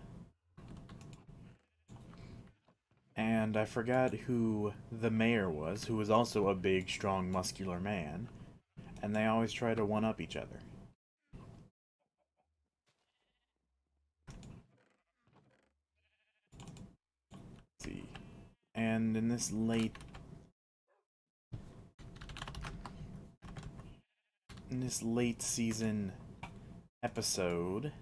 And I forgot who the mayor was, who was also a big, strong, muscular man. And they always try to one-up each other. Let's see. And in this late season episode,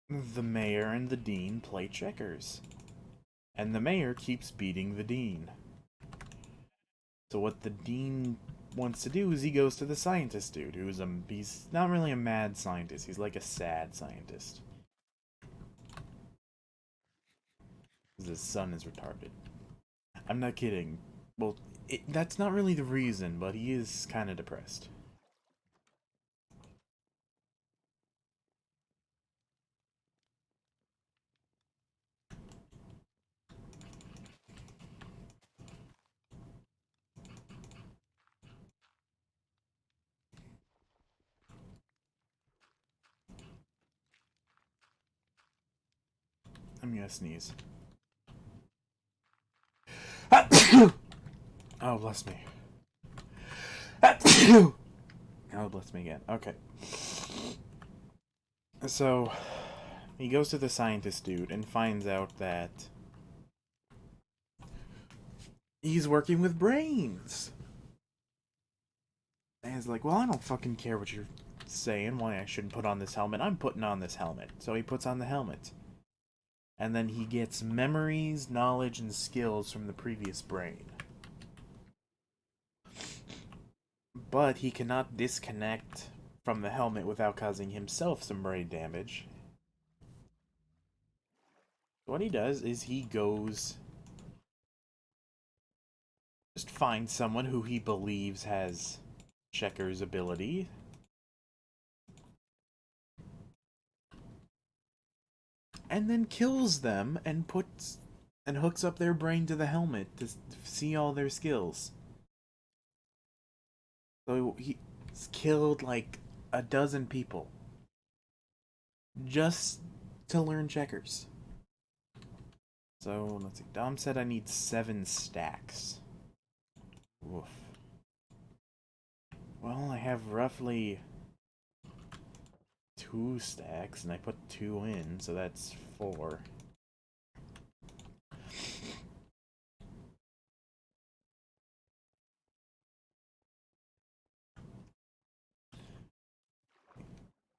the mayor and the dean play checkers. And the mayor keeps beating the dean. So what the dean wants to do is he goes to the scientist dude, he's not really a mad scientist, he's like a sad scientist. His son is retarded. I'm not kidding. Well, that's not really the reason, but he is kind of depressed. I'm gonna sneeze. Oh, bless me. Oh, bless me again. Okay. So, he goes to the scientist dude and finds out that he's working with brains. And he's like, well, I don't fucking care what you're saying, why I shouldn't put on this helmet. I'm putting on this helmet. So he puts on the helmet. And then he gets memories, knowledge, and skills from the previous brain. But he cannot disconnect from the helmet without causing himself some brain damage. What he does is he goes, just finds someone who he believes has Checker's ability. And then kills them and puts and hooks up their brain to the helmet to see all their skills. So he's killed like a dozen people just to learn checkers. So let's see. Dom said I need 7 stacks. Woof. Well, I have roughly 2 stacks, and I put 2 in, so that's 4.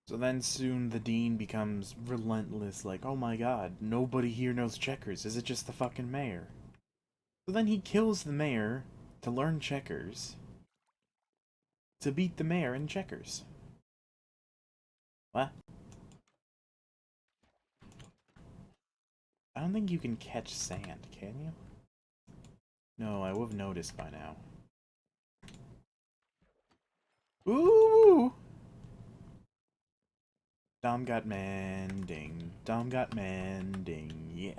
So then soon the dean becomes relentless, like, oh my god, nobody here knows checkers, is it just the fucking mayor? So then he kills the mayor to learn checkers, to beat the mayor in checkers. What? I don't think you can catch sand, can you? No, I would have noticed by now. Ooh! Dom got mending. Dom got mending. Yeah.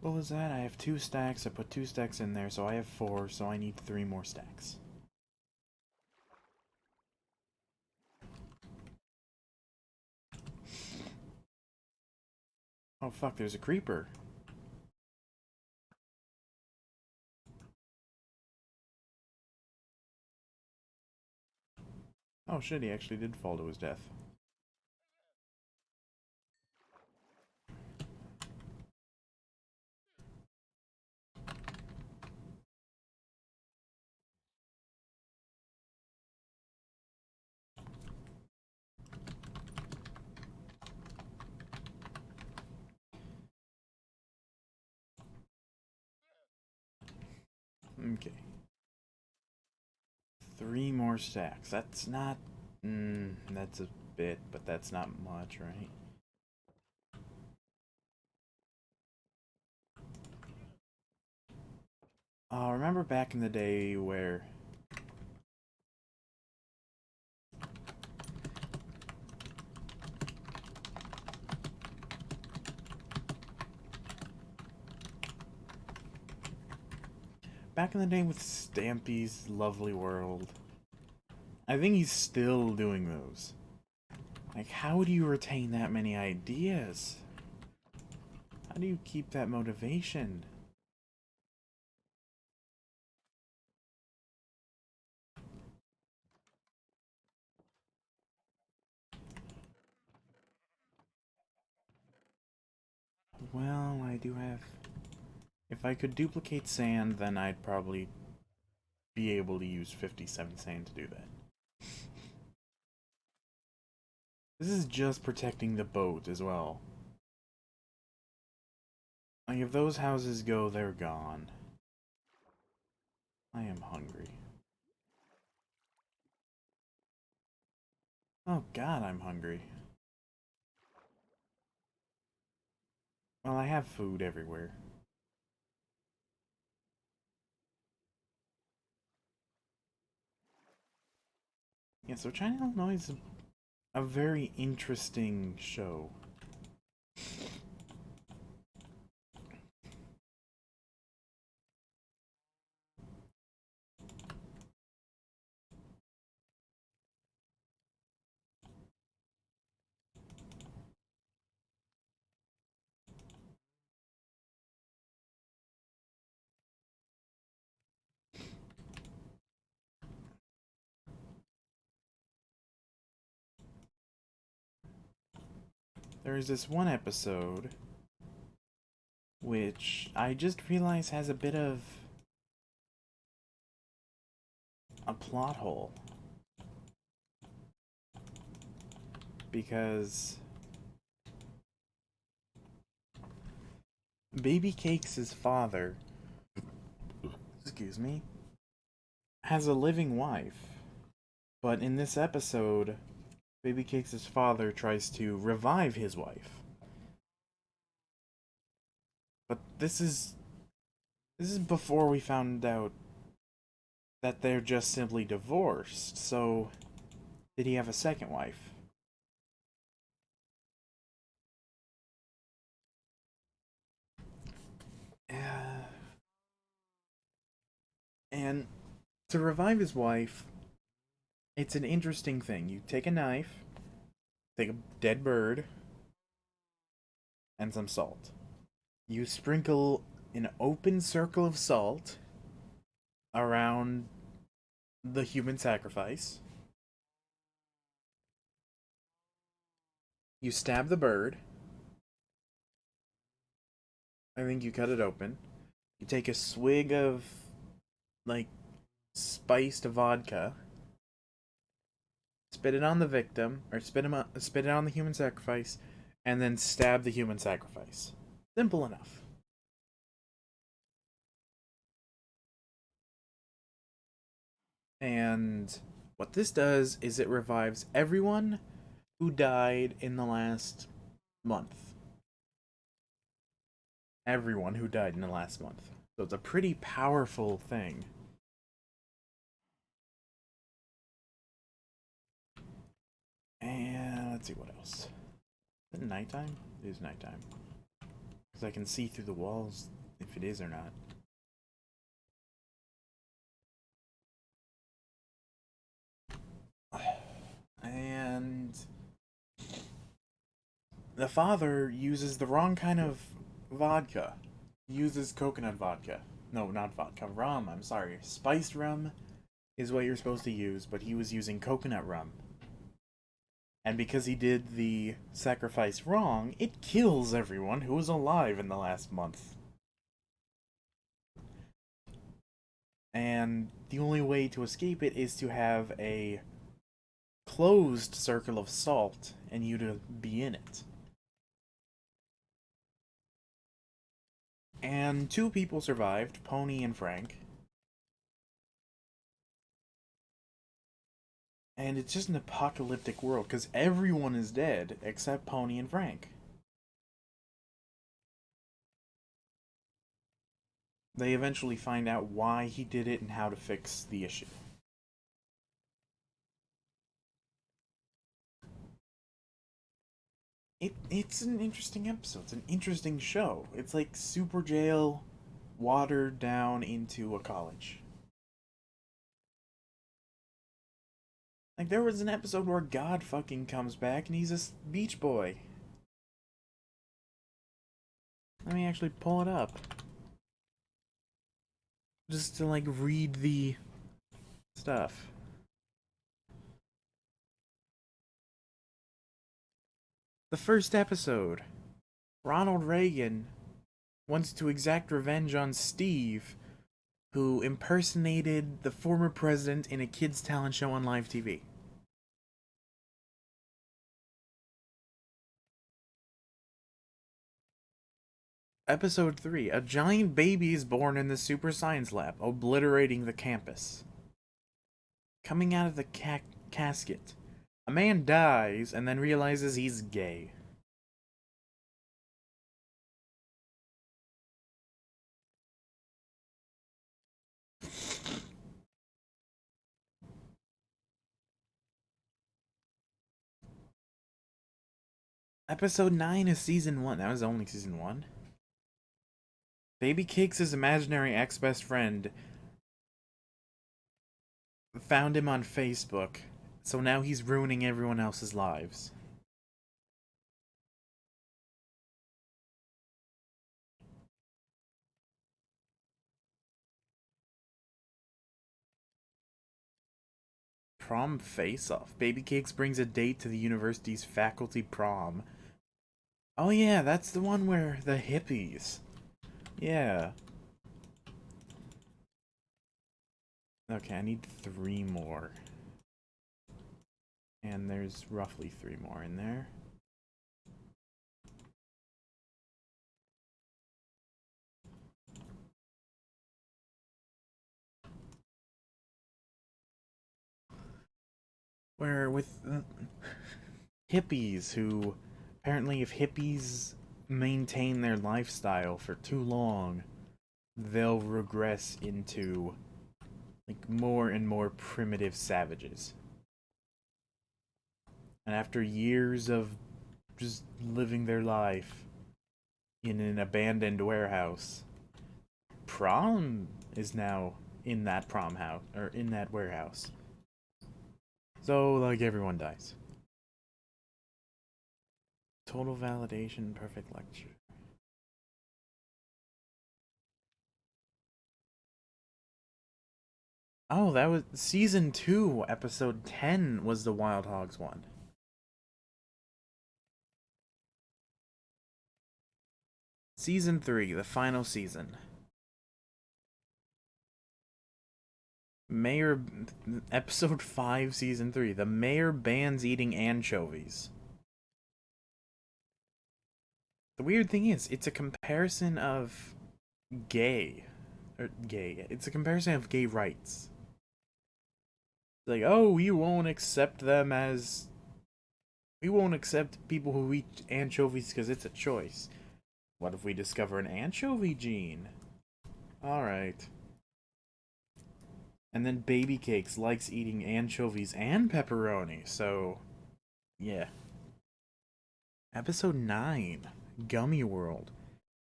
What was that? I have 2 stacks. I put 2 stacks in there, so I have 4, so I need 3 more stacks. Oh fuck, there's a creeper. Oh shit, he actually did fall to his death. Okay. 3 more stacks. That's not... that's a bit, but that's not much, right? Remember back in the day where... Back in the day with Stampy's Lovely World. I think he's still doing those. Like, how do you retain that many ideas? How do you keep that motivation? Well, I do have... If I could duplicate sand, then I'd probably be able to use 57 sand to do that. This is just protecting the boat as well. Like, if those houses go, they're gone. I am hungry. Oh god, I'm hungry. Well, I have food everywhere. Yeah, so China, Illinois is a very interesting show. There's this one episode which I just realized has a bit of a plot hole. Because Baby Cakes' father, excuse me, has a living wife. But in this episode, Baby Cakes' father tries to revive his wife. But this is before we found out that they're just simply divorced. So, did he have a second wife? Uh, and to revive his wife, it's an interesting thing. You take a knife, take a dead bird, and some salt. You sprinkle an open circle of salt around the human sacrifice. You stab the bird. I think you cut it open. You take a swig of, like, spiced vodka. Spit it on the victim, or spit it on the human sacrifice, and then stab the human sacrifice. Simple enough. And what this does is it revives everyone who died in the last month. Everyone who died in the last month. So it's a pretty powerful thing. And let's see what else. Is it nighttime? It is nighttime. Because I can see through the walls if it is or not. And the father uses the wrong kind of vodka. He uses coconut vodka. No, not vodka. Rum, I'm sorry. Spiced rum is what you're supposed to use, but he was using coconut rum. And because he did the sacrifice wrong, it kills everyone who was alive in the last month. And the only way to escape it is to have a closed circle of salt and you to be in it. And two people survived, Pony and Frank. And it's just an apocalyptic world because everyone is dead except Pony and Frank. They eventually find out why he did it and how to fix the issue. It's an interesting episode. It's an interesting show. It's like Super Jail watered down into a college. Like there was an episode where God fucking comes back and he's a beach boy. Let me actually pull it up. Just to like read the stuff. The first episode. Ronald Reagan wants to exact revenge on Steve, who impersonated the former president in a kids' talent show on live TV. Episode 3. A giant baby is born in the super science lab, obliterating the campus. Coming out of the casket. A man dies and then realizes he's gay. Episode 9 is season 1. That was only season 1. Baby Cakes' imaginary ex-best friend found him on Facebook, so now he's ruining everyone else's lives. Prom face-off. Baby Cakes brings a date to the university's faculty prom. Oh yeah, that's the one where the hippies. Yeah. Okay, I need 3 more. And there's roughly 3 more in there. where with hippies who apparently if hippies maintain their lifestyle for too long, they'll regress into like more and more primitive savages. And after years of just living their life in an abandoned warehouse, Prom is now in that prom house or in that warehouse. So like everyone dies. Total validation, perfect lecture. Oh, that was season 2, episode 10 was the Wild Hogs one. Season 3, the final season. Mayor episode 5 season 3. The mayor bans eating anchovies. The weird thing is, it's a comparison of gay It's a comparison of gay rights. Like, oh, we won't accept people who eat anchovies because it's a choice. What if we discover an anchovy gene? Alright. And then Baby Cakes likes eating anchovies and pepperoni, so yeah. Episode 9, Gummy World.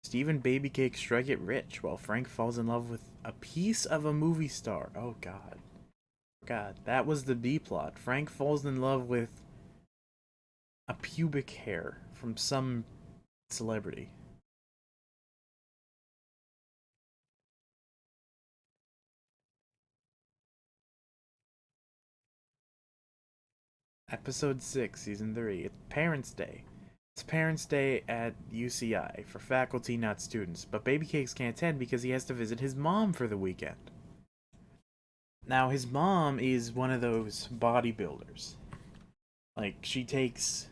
Steve and Baby Cake strike it rich while Frank falls in love with a piece of a movie star. Oh god. God, that was the B plot. Frank falls in love with a pubic hair from some celebrity. Episode 6, Season 3. It's Parents' Day. It's Parents' Day at UCI for faculty, not students, but Baby Cakes can't attend because he has to visit his mom for the weekend. Now, his mom is one of those bodybuilders. Like, she takes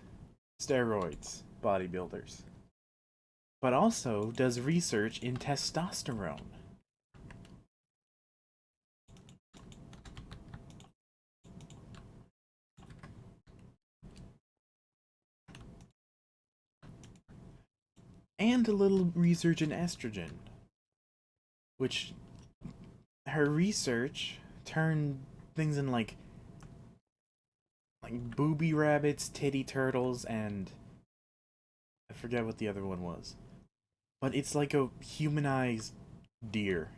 steroids, bodybuilders, but also does research in testosterone. And a little research in estrogen, which her research turned things in like booby rabbits, titty turtles, and I forget what the other one was. But it's like a humanized deer.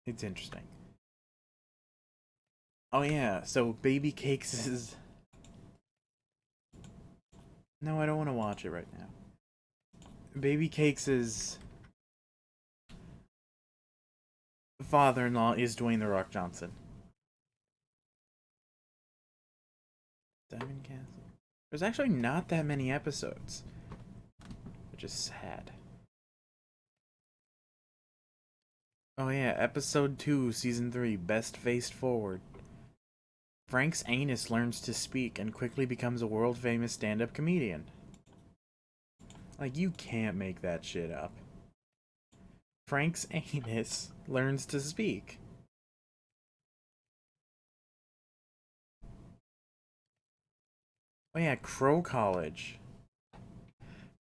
It's interesting. Oh yeah, so Baby Cakes is. No, I don't want to watch it right now. Baby Cakes' father-in-law is Dwayne the Rock Johnson. Diamond Castle. There's actually not that many episodes, which is sad. Oh yeah, episode 2, season 3, Best Faced Forward. Frank's anus learns to speak and quickly becomes a world-famous stand-up comedian. Like, you can't make that shit up. Frank's anus learns to speak. Oh yeah, Crow College.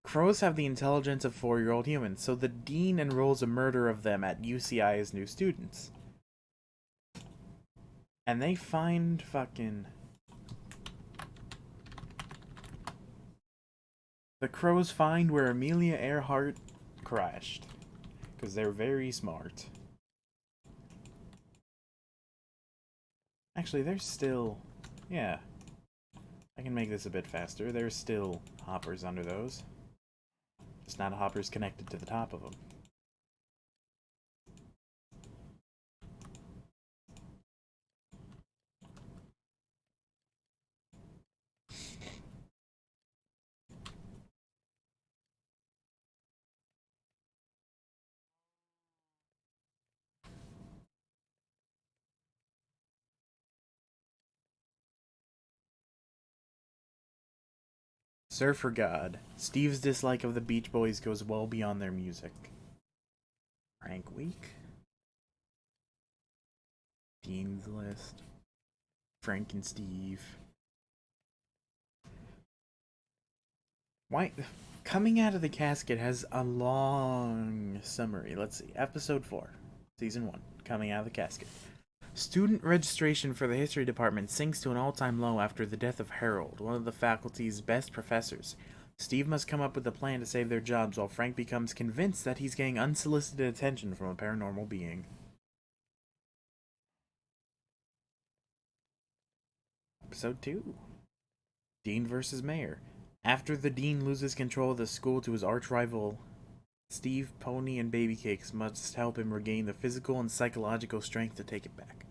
Crows have the intelligence of 4-year-old humans, so the dean enrolls a murder of them at UCI as new students. And they find fucking... The crows find where Amelia Earhart crashed. Because they're very smart. Actually, there's still... Yeah. I can make this a bit faster. There's still hoppers under those. Just not hoppers connected to the top of them. Surfer God. Steve's dislike of the Beach Boys goes well beyond their music. Rank Week. Dean's List. Frank and Steve. Why? Coming Out of the Casket has a long summary. Let's see. Episode 4, Season 1, Coming Out of the Casket. Student registration for the history department sinks to an all-time low after the death of Harold, one of the faculty's best professors. Steve must come up with a plan to save their jobs while Frank becomes convinced that he's getting unsolicited attention from a paranormal being. Episode 2, Dean vs. Mayor. After the dean loses control of the school to his arch-rival, Steve, Pony, and Baby Cakes must help him regain the physical and psychological strength to take it back.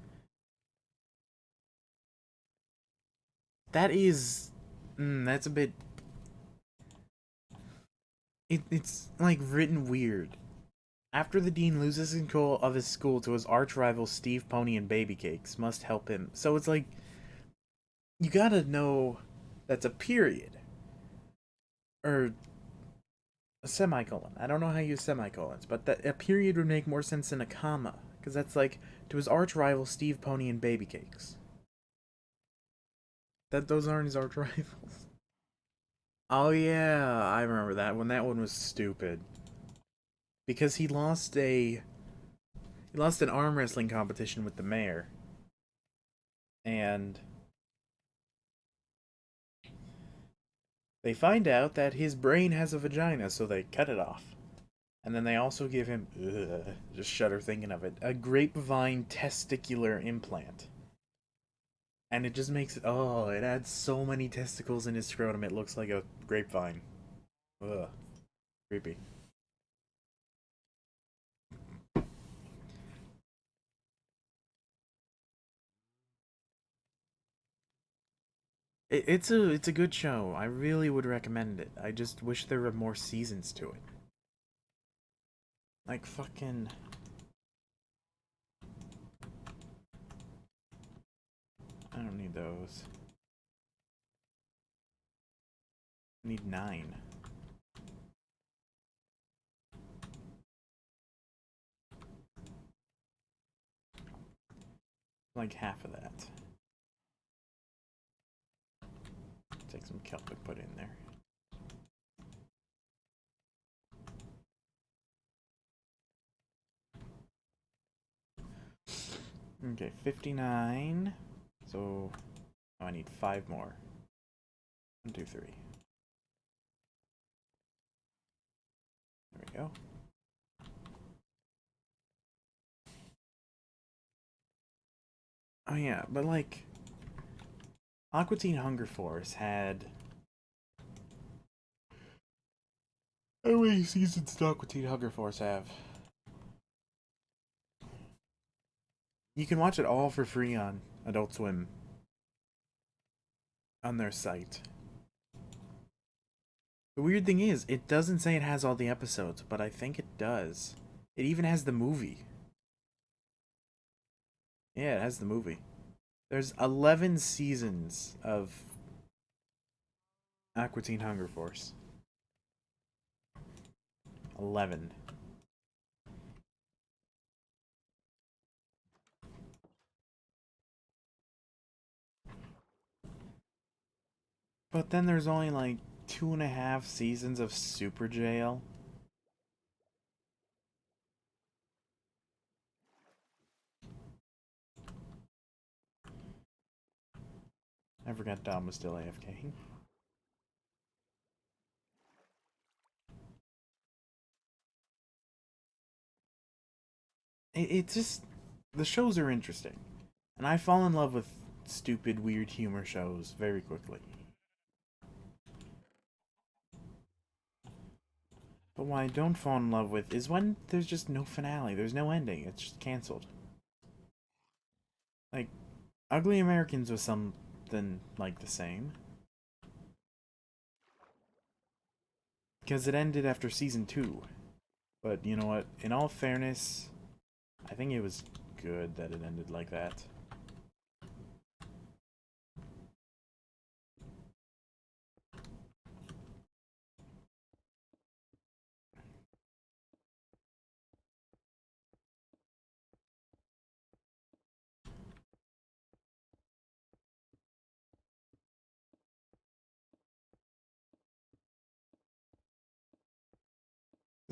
That is... that's a bit... It's, like, written weird. After the dean loses control of his school to his arch-rival Steve, Pony, and Baby Cakes must help him. So it's like... You gotta know that's a period. Or a semicolon. I don't know how you use semicolons, but that a period would make more sense than a comma. Because that's like, to his arch-rival Steve, Pony, and Baby Cakes. Those aren't his arch-rivals. Oh yeah, I remember that one. That one was stupid. Because he lost an arm wrestling competition with the mayor. And they find out that his brain has a vagina, so they cut it off. And then they also give him, just shudder thinking of it, a grapevine testicular implant. And it just makes it, it adds so many testicles in his scrotum, it looks like a grapevine. Ugh. Creepy. It's a good show. I really would recommend it. I just wish there were more seasons to it. Like fucking... I don't need those. I need 9. Like half of that. Take some kelp and put in there. Okay, 59. So, I need 5 more. 1, 2, 3. There we go. Oh yeah, but like, Aqua Teen Hunger Force had... How many seasons did Aqua Teen Hunger Force have? You can watch it all for free on Adult Swim. On their site. The weird thing is, it doesn't say it has all the episodes, but I think it does. It even has the movie. Yeah, it has the movie. There's 11 seasons of Aqua Teen Hunger Force. 11. But then there's only like 2.5 seasons of Super Jail. I forgot Dom was still AFK. It's just... The shows are interesting. And I fall in love with stupid, weird humor shows very quickly. But what I don't fall in love with is when there's just no finale. There's no ending. It's just cancelled. Like, Ugly Americans was something like the same. Because it ended after season 2. But you know what? In all fairness, I think it was good that it ended like that.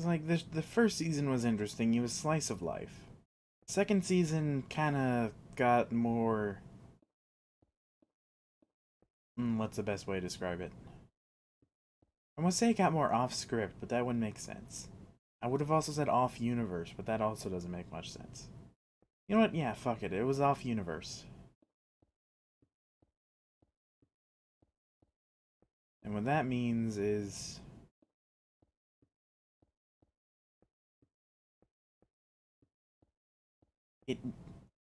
It's like the first season was interesting. It was slice of life. Second season kind of got more. What's the best way to describe it? I want to say it got more off script, but that wouldn't make sense. I would have also said off universe, but that also doesn't make much sense. You know what? Yeah, fuck it. It was off universe. And what that means is it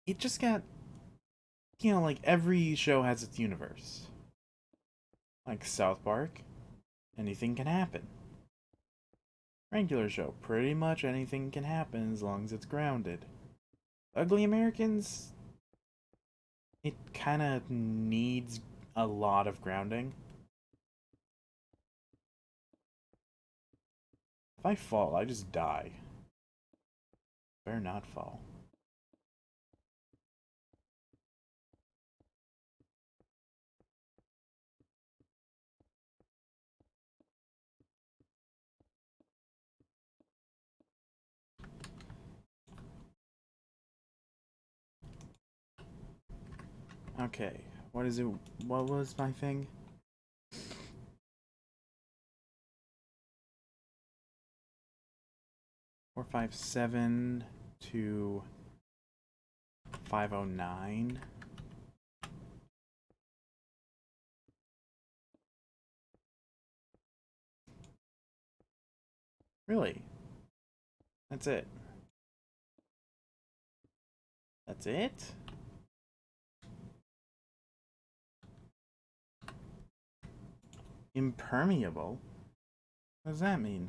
it just got, like every show has its universe. Like South Park, anything can happen. Regular show, pretty much anything can happen as long as it's grounded. Ugly Americans, it kind of needs a lot of grounding. If I fall, I just die. Better not fall. Okay, what is it? What was my thing? 457 to 509. Really? That's it. That's it? Impermeable? What does that mean?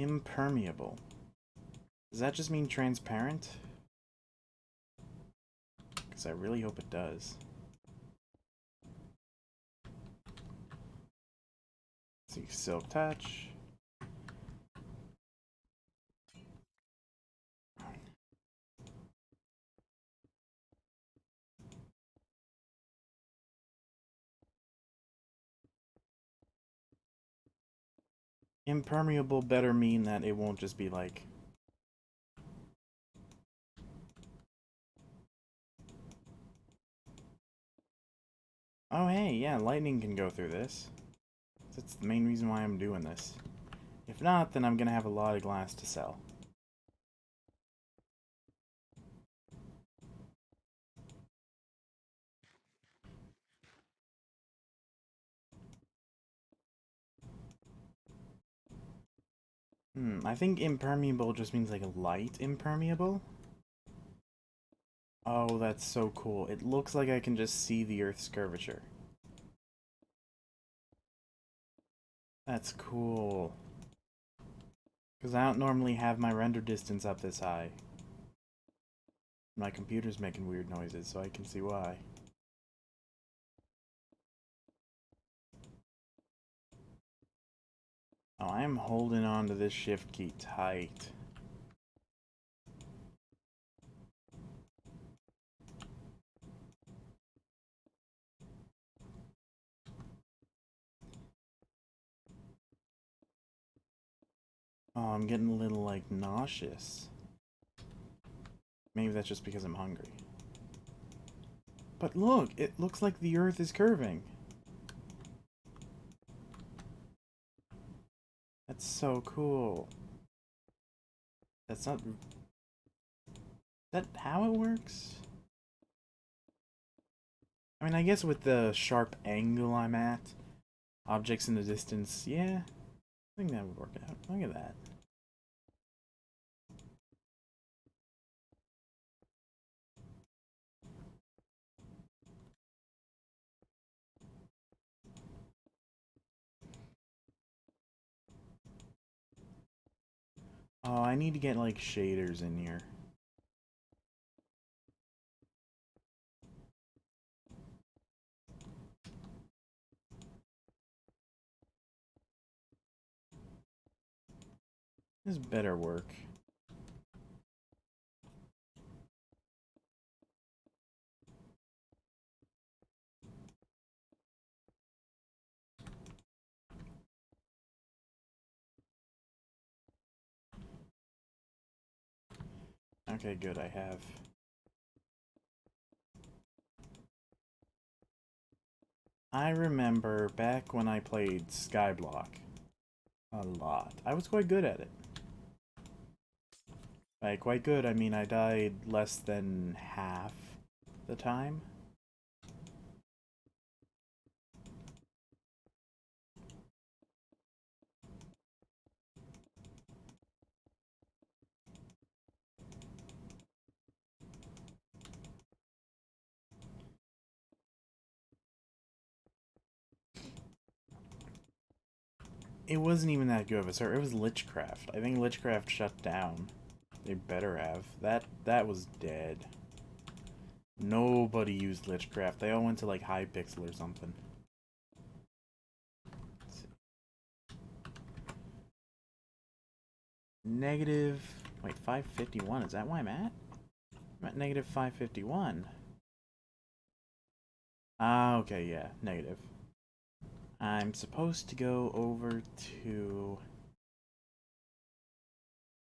Impermeable. Does that just mean transparent? Because I really hope it does. Let's see, Silk Touch. Impermeable better mean that it won't just be like... Oh hey, yeah, lightning can go through this. That's the main reason why I'm doing this. If not, then I'm gonna have a lot of glass to sell. I think impermeable just means like a light impermeable. Oh, that's so cool. It looks like I can just see the Earth's curvature. That's cool. Because I don't normally have my render distance up this high. My computer's making weird noises, so I can see why. Oh, I am holding on to this shift key tight. Oh, I'm getting a little, like, nauseous. Maybe that's just because I'm hungry. But look, it looks like the Earth is curving. That's so cool. That's not... Is that how it works? I mean, I guess with the sharp angle I'm at, objects in the distance, yeah, I think that would work out. Look at that. Oh, I need to get, like, shaders in here. This better work. Okay, good, I have. I remember back when I played Skyblock a lot. I was quite good at it. By quite good, I mean I died less than half the time. It wasn't even that good of a server. It was Lichcraft. I think Lichcraft shut down. They better have. That was dead. Nobody used Lichcraft. They all went to like Hypixel or something. Negative... Wait, 551. Is that why I'm at? I'm at negative 551. Ah, okay, yeah. Negative. I'm supposed to go over to...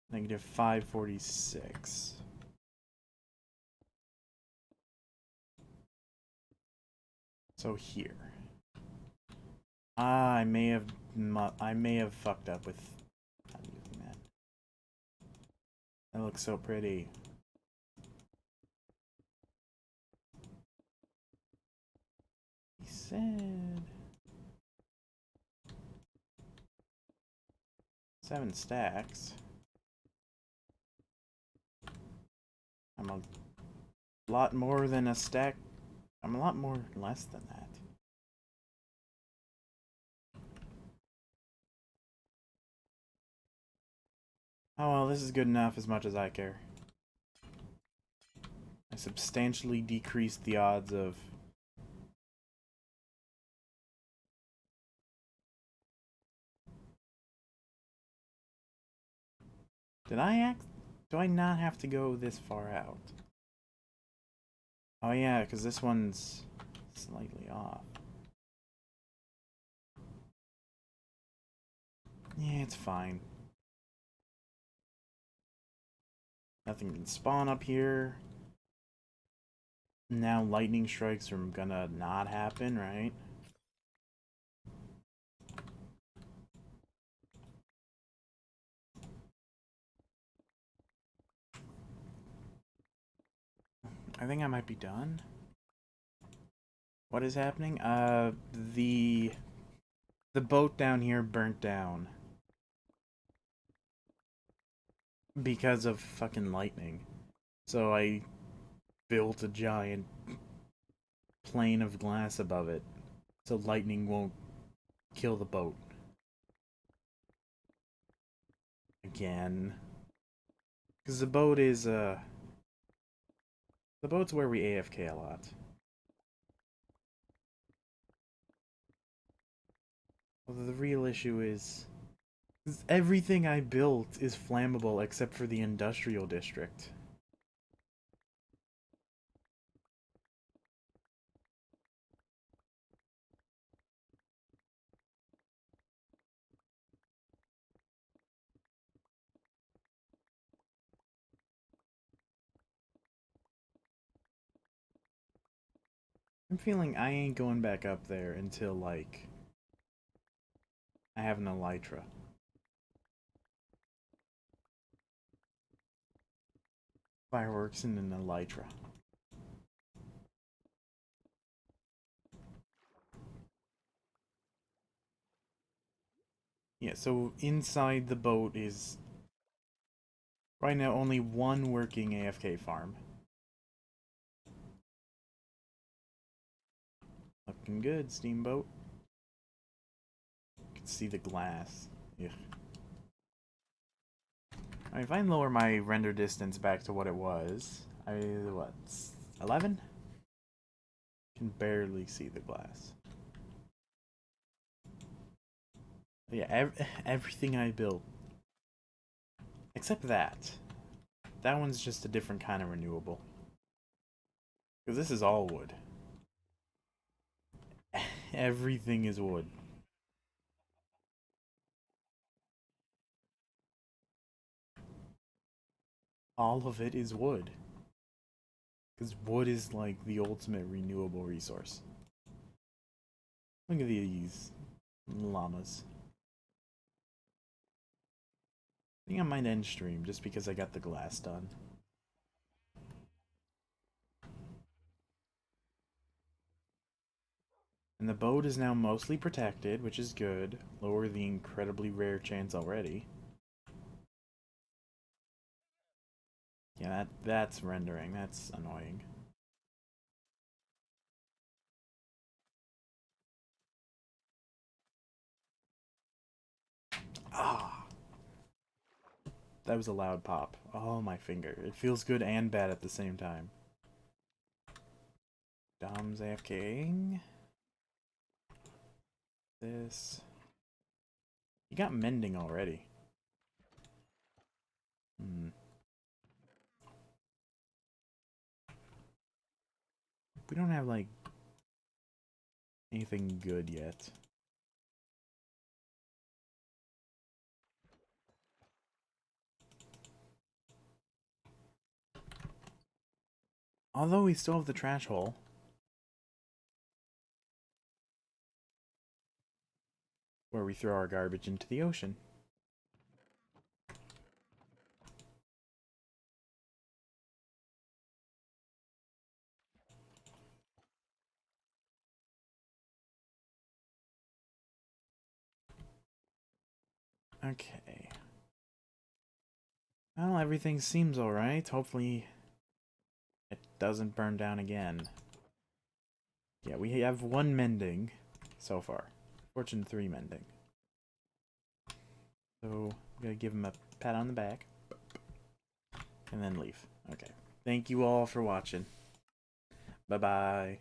negative 546. So here. Ah, I may have fucked up with not using that. That looks so pretty. He said 7 stacks. I'm a lot more than a stack. I'm a lot more less than that. Oh well, this is good enough as much as I care. I substantially decreased the odds of... Did I act... Do I not have to go this far out? Oh yeah, because this one's slightly off. Yeah, it's fine. Nothing can spawn up here. Now lightning strikes are gonna not happen, right? I think I might be done. What is happening? The boat down here burnt down. Because of fucking lightning. So I built a giant plane of glass above it. So lightning won't kill the boat. Again. Because the boat is, the boat's where we AFK a lot. Although the real issue is... everything I built is flammable except for the industrial district. I'm feeling I ain't going back up there until, like, I have an elytra. Fireworks and an elytra. Yeah, so inside the boat is right now only one working AFK farm. Looking good, Steamboat. You can see the glass. Yeah. I mean, if I lower my render distance back to what it was, what, 11? Can barely see the glass. Yeah, everything I built Except that. That one's just a different kind of renewable. Because this is all wood. Everything is wood. All of it is wood. Because wood is like the ultimate renewable resource. Look at these llamas. I think I might end stream just because I got the glass done. And the boat is now mostly protected, which is good. Lower the incredibly rare chance already. Yeah, that's rendering. That's annoying. Ah! That was a loud pop. Oh, my finger. It feels good and bad at the same time. Dom's AFKing. This. You got mending already. Hmm. We don't have, like, anything good yet. Although we still have the trash hole. Where we throw our garbage into the ocean. Okay. Well, everything seems alright. Hopefully it doesn't burn down again. Yeah, we have 1 mending so far. Fortune 3 mending. So, I'm gonna give him a pat on the back. And then leave. Okay. Thank you all for watching. Bye-bye.